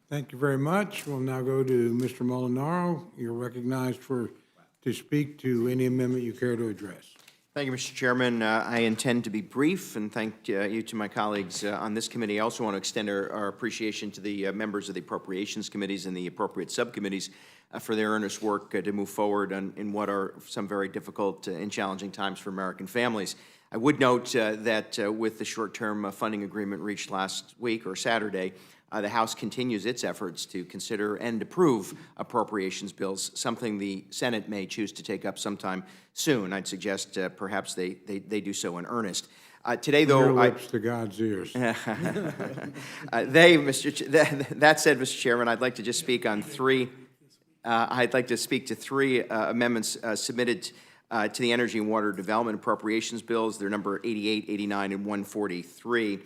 Thank you very much. We'll now go to Mr. Molinaro. You're recognized to speak to any amendment you care to address. Thank you, Mr. Chairman. I intend to be brief, and thank you to my colleagues on this committee. I also want to extend our appreciation to the members of the Appropriations Committees and the appropriate subcommittees for their earnest work to move forward in what are some very difficult and challenging times for American families. I would note that with the short-term funding agreement reached last week or Saturday, the House continues its efforts to consider and approve appropriations bills, something the Senate may choose to take up sometime soon. I'd suggest perhaps they do so in earnest. Today, though, Your lips to God's ears. That said, Mr. Chairman, I'd like to just speak on three. I'd like to speak to 3 amendments submitted to the Energy and Water Development Appropriations bills. They're number 88, 89, and 143.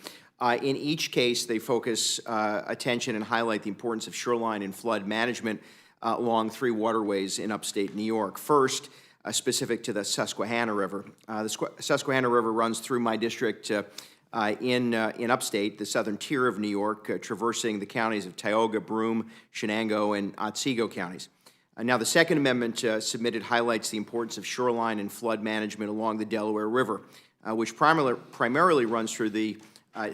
In each case, they focus attention and highlight the importance of shoreline and flood management along 3 waterways in upstate New York. First, specific to the Susquehanna River. The Susquehanna River runs through my district in upstate, the southern tier of New York, traversing the counties of Tioga, Broome, Shenango, and Otsego counties. Now, the second amendment submitted highlights the importance of shoreline and flood management along the Delaware River, which primarily runs through the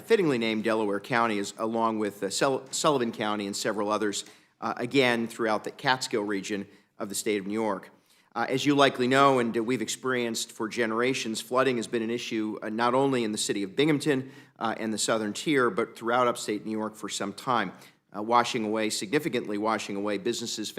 fittingly named Delaware County, along with Sullivan County and several others, again, throughout the Catskill region of the state of New York. As you likely know, and we've experienced for generations, flooding has been an issue not only in the city of Binghamton and the southern tier, but throughout upstate New York for some time, significantly washing away businesses,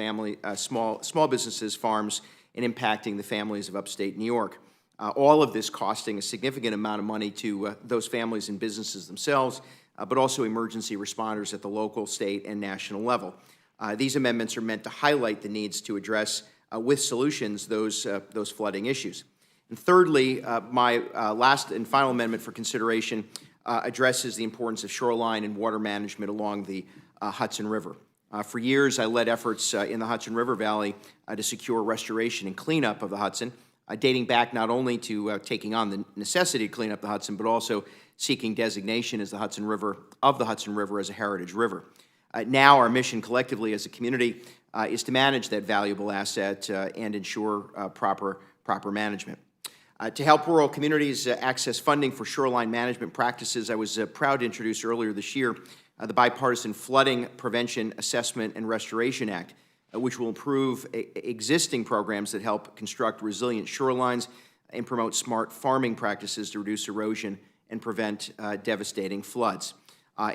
small businesses, farms, and impacting the families of upstate New York. All of this costing a significant amount of money to those families and businesses themselves, but also emergency responders at the local, state, and national level. These amendments are meant to highlight the needs to address with solutions those flooding issues. And thirdly, my last and final amendment for consideration addresses the importance of shoreline and water management along the Hudson River. For years, I led efforts in the Hudson River Valley to secure restoration and cleanup of the Hudson, dating back not only to taking on the necessity to clean up the Hudson, but also seeking designation as the Hudson River as a heritage river. Now our mission collectively as a community is to manage that valuable asset and ensure proper management. To help rural communities access funding for shoreline management practices, I was proud to introduce earlier this year the Bipartisan Flooding Prevention, Assessment, and Restoration Act, which will improve existing programs that help construct resilient shorelines and promote smart farming practices to reduce erosion and prevent devastating floods.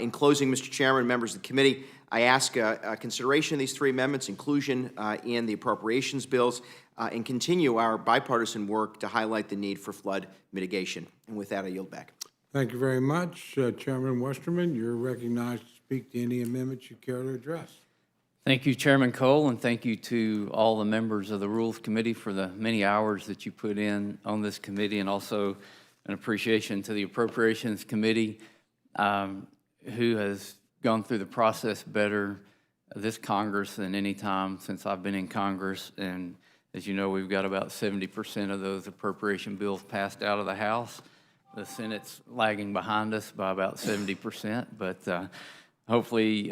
In closing, Mr. Chairman, members of the committee, I ask consideration of these three amendments, inclusion in the appropriations bills, and continue our bipartisan work to highlight the need for flood mitigation. And with that, I yield back. Thank you very much. Chairman Westerman, you're recognized to speak to any amendments you care to address. Thank you, Chairman Cole, and thank you to all the members of the Rules Committee for the many hours that you put in on this committee, and also an appreciation to the Appropriations Committee, who has gone through the process better this Congress than any time since I've been in Congress. And as you know, we've got about 70% of those appropriation bills passed out of the House. The Senate's lagging behind us by about 70%, but hopefully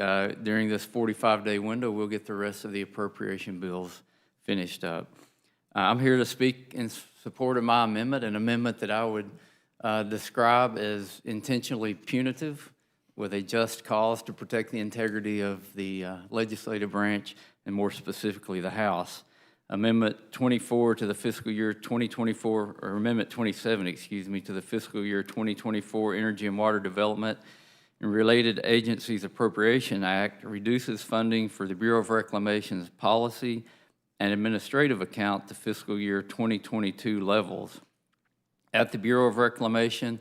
during this 45-day window, we'll get the rest of the appropriation bills finished up. I'm here to speak in support of my amendment, an amendment that I would describe as intentionally punitive, with a just cause to protect the integrity of the legislative branch, and more specifically the House. Amendment 24 to the fiscal year 2024, or Amendment 27, excuse me, to the fiscal year 2024 Energy and Water Development and Related Agencies Appropriation Act reduces funding for the Bureau of Reclamation's policy and administrative account to fiscal year 2022 levels. At the Bureau of Reclamation,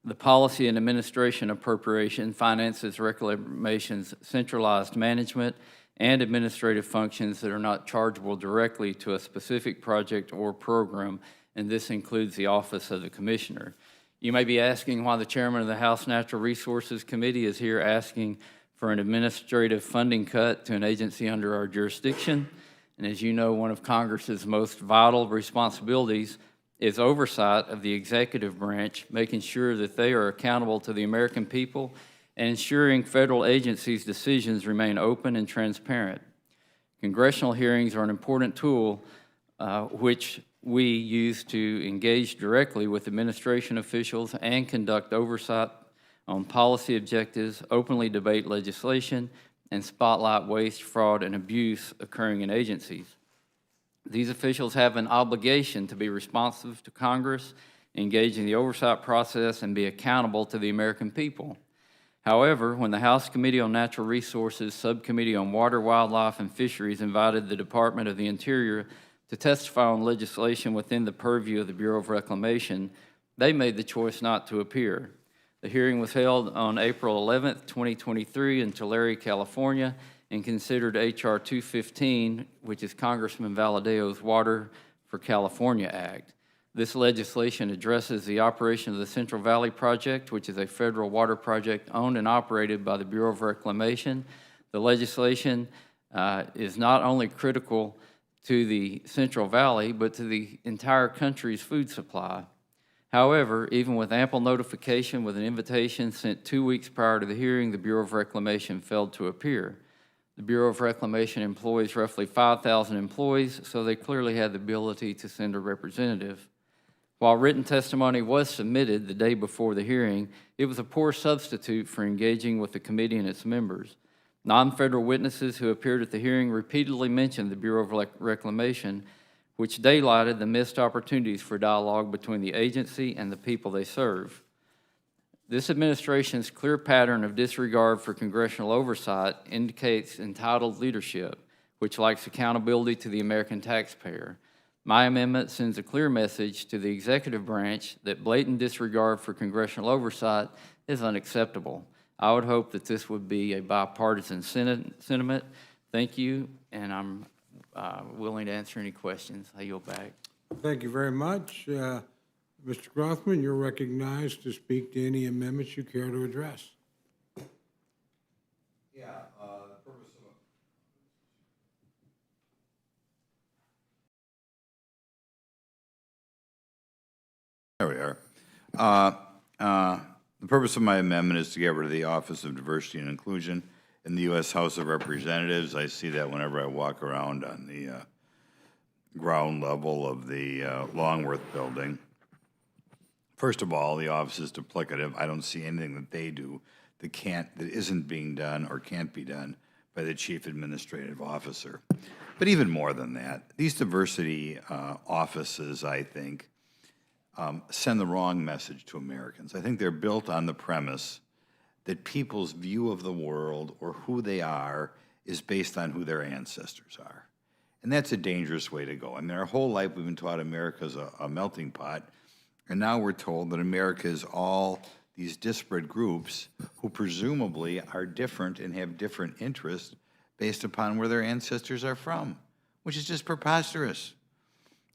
the policy and administration appropriation finances Reclamation's centralized management and administrative functions that are not chargeable directly to a specific project or program, and this includes the Office of the Commissioner. You may be asking why the chairman of the House Natural Resources Committee is here asking for an administrative funding cut to an agency under our jurisdiction. And as you know, one of Congress's most vital responsibilities is oversight of the executive branch, making sure that they are accountable to the American people and ensuring federal agencies' decisions remain open and transparent. Congressional hearings are an important tool which we use to engage directly with administration officials and conduct oversight on policy objectives, openly debate legislation, and spotlight waste, fraud, and abuse occurring in agencies. These officials have an obligation to be responsive to Congress, engage in the oversight process, and be accountable to the American people. However, when the House Committee on Natural Resources, Subcommittee on Water, Wildlife, and Fisheries invited the Department of the Interior to testify on legislation within the purview of the Bureau of Reclamation, they made the choice not to appear. The hearing was held on April 11th, 2023 in Tulare, California, and considered H.R. 215, which is Congressman Valadeo's Water for California Act. This legislation addresses the operation of the Central Valley Project, which is a federal water project owned and operated by the Bureau of Reclamation. The legislation is not only critical to the Central Valley, but to the entire country's food supply. However, even with ample notification with an invitation sent 2 weeks prior to the hearing, the Bureau of Reclamation failed to appear. The Bureau of Reclamation employs roughly 5,000 employees, so they clearly had the ability to send a representative. While written testimony was submitted the day before the hearing, it was a poor substitute for engaging with the committee and its members. Non-federal witnesses who appeared at the hearing repeatedly mentioned the Bureau of Reclamation, which daylighted the missed opportunities for dialogue between the agency and the people they serve. This administration's clear pattern of disregard for congressional oversight indicates entitled leadership, which lacks accountability to the American taxpayer. My amendment sends a clear message to the executive branch that blatant disregard for congressional oversight is unacceptable. I would hope that this would be a bipartisan sentiment. Thank you, and I'm willing to answer any questions. I yield back. Thank you very much. Mr. Grothman, you're recognized to speak to any amendments you care to address. Yeah, the purpose of There we are. The purpose of my amendment is to get rid of the Office of Diversity and Inclusion in the U.S. House of Representatives. I see that whenever I walk around on the ground level of the Longworth building. First of all, the office is duplicative. I don't see anything that they do that isn't being done or can't be done by the Chief Administrative Officer. But even more than that, these diversity offices, I think, send the wrong message to Americans. I think they're built on the premise that people's view of the world or who they are is based on who their ancestors are. And that's a dangerous way to go. I mean, our whole life we've been taught America's a melting pot, and now we're told that America is all these disparate groups who presumably are different and have different interests based upon where their ancestors are from, which is just preposterous.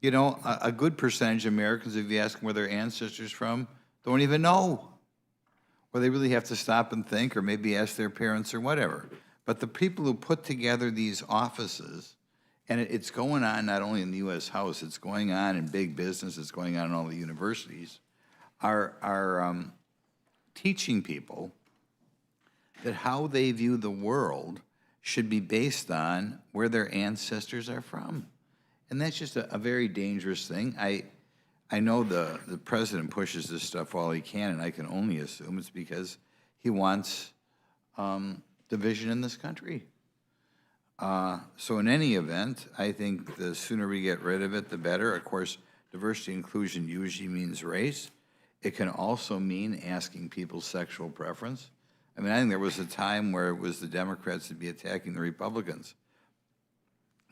You know, a good percentage of Americans, if you ask them where their ancestors from, don't even know. Or they really have to stop and think, or maybe ask their parents or whatever. But the people who put together these offices, and it's going on not only in the U.S. House, it's going on in big business, it's going on in all the universities, are teaching people that how they view the world should be based on where their ancestors are from. And that's just a very dangerous thing. I know the president pushes this stuff all he can, and I can only assume it's because he wants division in this country. So in any event, I think the sooner we get rid of it, the better. Of course, diversity inclusion usually means race. It can also mean asking people's sexual preference. I mean, I think there was a time where it was the Democrats that'd be attacking the Republicans.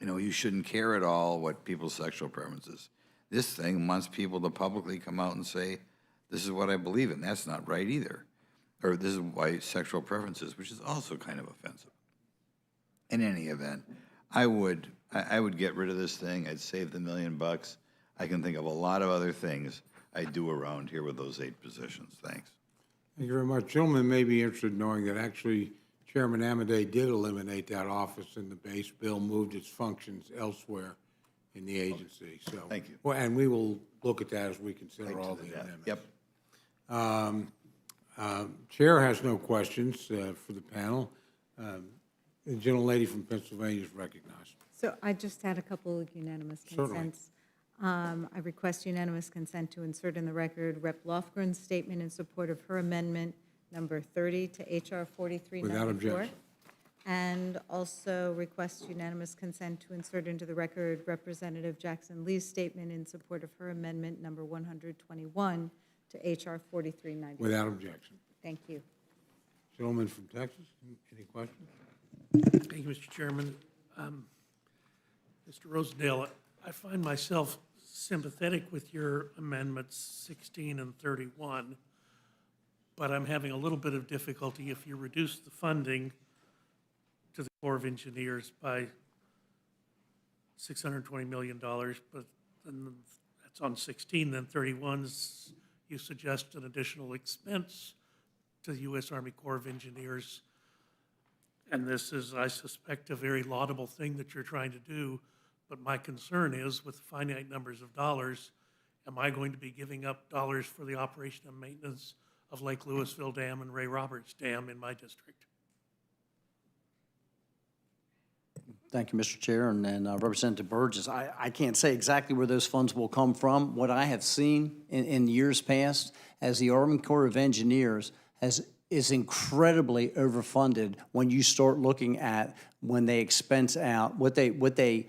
You know, you shouldn't care at all what people's sexual preferences. This thing wants people to publicly come out and say, this is what I believe in. That's not right either. Or this is why sexual preferences, which is also kind of offensive. In any event, I would get rid of this thing. I'd save the $1 million. I can think of a lot of other things I do around here with those 8 positions. Thanks. Thank you very much. Gentlemen may be interested in knowing that actually Chairman Amodei did eliminate that office in the base bill, moved its functions elsewhere in the agency. So Thank you. Well, and we will look at that as we consider all the amendments. Yep. Chair has no questions for the panel. The gentlelady from Pennsylvania is recognized. So I just had a couple of unanimous Certainly. consents. I request unanimous consent to insert in the record Rep. Lofgren's statement in support of her amendment number 30 to H.R. 4394. Without objection. And also request unanimous consent to insert into the record Representative Jackson Lee's statement in support of her amendment number 121 to H.R. 4394. Without objection. Thank you. Gentleman from Texas, any questions? Thank you, Mr. Chairman. Mr. Rosedale, I find myself sympathetic with your amendments 16 and 31, but I'm having a little bit of difficulty if you reduce the funding to the Corps of Engineers by $620 million, but then that's on 16, then 31, you suggest an additional expense to the U.S. Army Corps of Engineers. And this is, I suspect, a very laudable thing that you're trying to do, but my concern is with finite numbers of dollars, am I going to be giving up dollars for the operation and maintenance of Lake Louisville Dam and Ray Roberts Dam in my district? Thank you, Mr. Chair, and Representative Burgess. I can't say exactly where those funds will come from. What I have seen in years past, as the Army Corps of Engineers is incredibly overfunded when you start looking at when they expense out, what they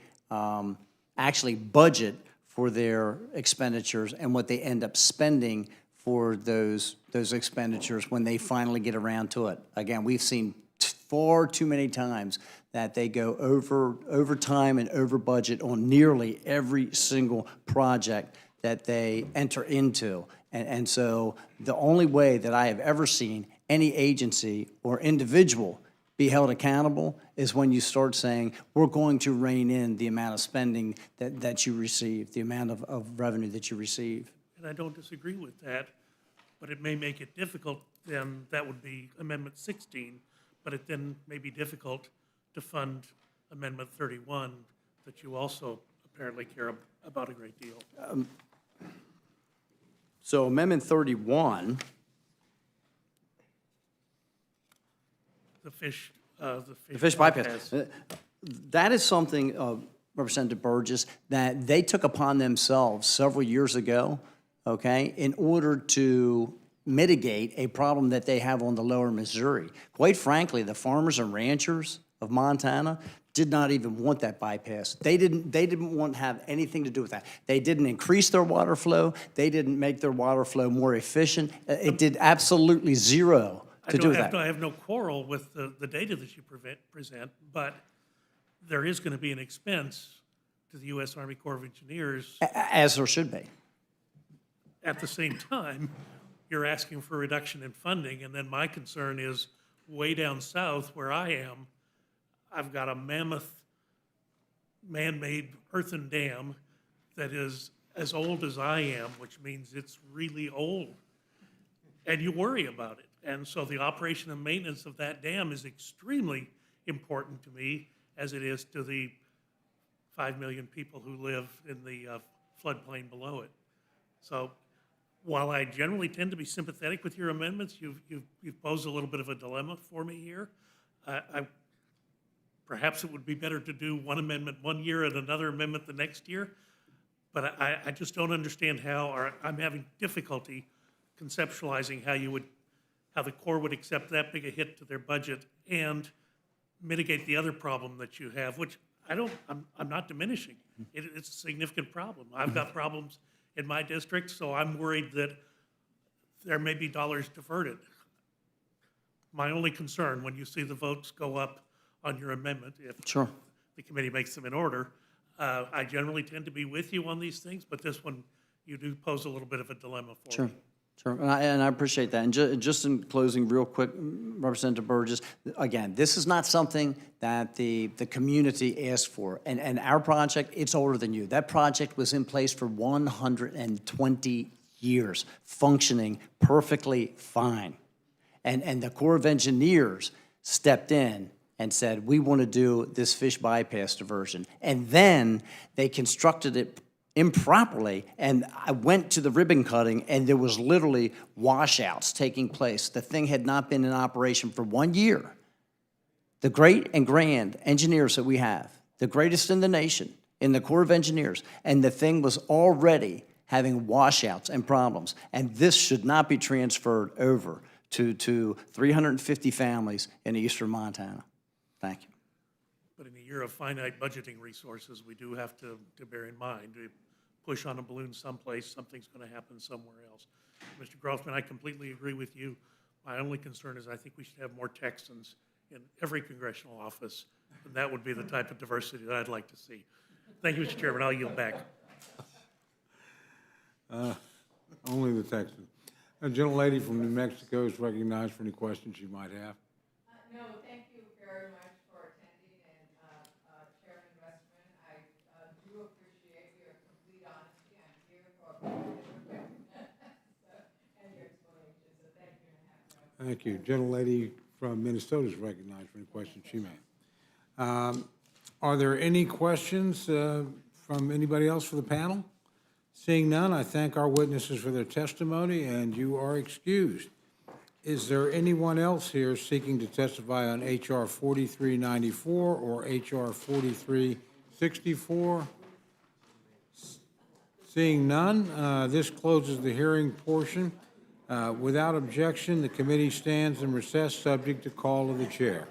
actually budget for their expenditures and what they end up spending for those expenditures when they finally get around to it. Again, we've seen far too many times that they go over time and over budget on nearly every single project that they enter into. And so the only way that I have ever seen any agency or individual be held accountable is when you start saying, we're going to rein in the amount of spending that you receive, the amount of revenue that you receive. And I don't disagree with that, but it may make it difficult, then that would be Amendment 16, but it then may be difficult to fund Amendment 31 that you also apparently care about a great deal. So Amendment 31, The fish bypass. That is something, Representative Burgess, that they took upon themselves several years ago, okay, in order to mitigate a problem that they have on the lower Missouri. Quite frankly, the farmers and ranchers of Montana did not even want that bypass. They didn't want to have anything to do with that. They didn't increase their water flow. They didn't make their water flow more efficient. It did absolutely zero to do with that. I have no quarrel with the data that you present, but there is going to be an expense to the U.S. Army Corps of Engineers. As there should be. At the same time, you're asking for a reduction in funding, and then my concern is way down south where I am, I've got a mammoth man-made earthen dam that is as old as I am, which means it's really old. And you worry about it. And so the operation and maintenance of that dam is extremely important to me, as it is to the 5 million people who live in the floodplain below it. So while I generally tend to be sympathetic with your amendments, you've posed a little bit of a dilemma for me here. Perhaps it would be better to do one amendment one year and another amendment the next year, but I just don't understand how, or I'm having difficulty conceptualizing how the Corps would accept that big a hit to their budget and mitigate the other problem that you have, which I'm not diminishing. It's a significant problem. I've got problems in my district, so I'm worried that there may be dollars diverted. My only concern when you see the votes go up on your amendment, if the committee makes them in order, I generally tend to be with you on these things, but this one, you do pose a little bit of a dilemma for me. Sure, and I appreciate that. And just in closing, real quick, Representative Burgess, again, this is not something that the community asked for. And our project, it's older than you. That project was in place for 120 years, functioning perfectly fine. And the Corps of Engineers stepped in and said, we want to do this fish bypass diversion. And then they constructed it improperly, and I went to the ribbon cutting, and there was literally washouts taking place. The thing had not been in operation for 1 year. The great and grand engineers that we have, the greatest in the nation, in the Corps of Engineers, and the thing was already having washouts and problems, and this should not be transferred over to 350 families in eastern Montana. Thank you. But in a year of finite budgeting resources, we do have to bear in mind, we push on a balloon someplace, something's going to happen somewhere else. Mr. Grossman, I completely agree with you. My only concern is I think we should have more Texans in every congressional office, and that would be the type of diversity that I'd like to see. Thank you, Mr. Chairman. I'll yield back. Only the Texans. A gentlelady from New Mexico is recognized for any questions you might have. No, thank you very much for attending, and Chairman Westman, I do appreciate your complete honesty. I'm here for and your explanation, so thank you. Thank you. Gentlelady from Minnesota is recognized for any questions she may. Are there any questions from anybody else for the panel? Seeing none, I thank our witnesses for their testimony, and you are excused. Is there anyone else here seeking to testify on H.R. 4394 or H.R. 4364? Seeing none, this closes the hearing portion. Without objection, the committee stands in recess, subject to call of the chair.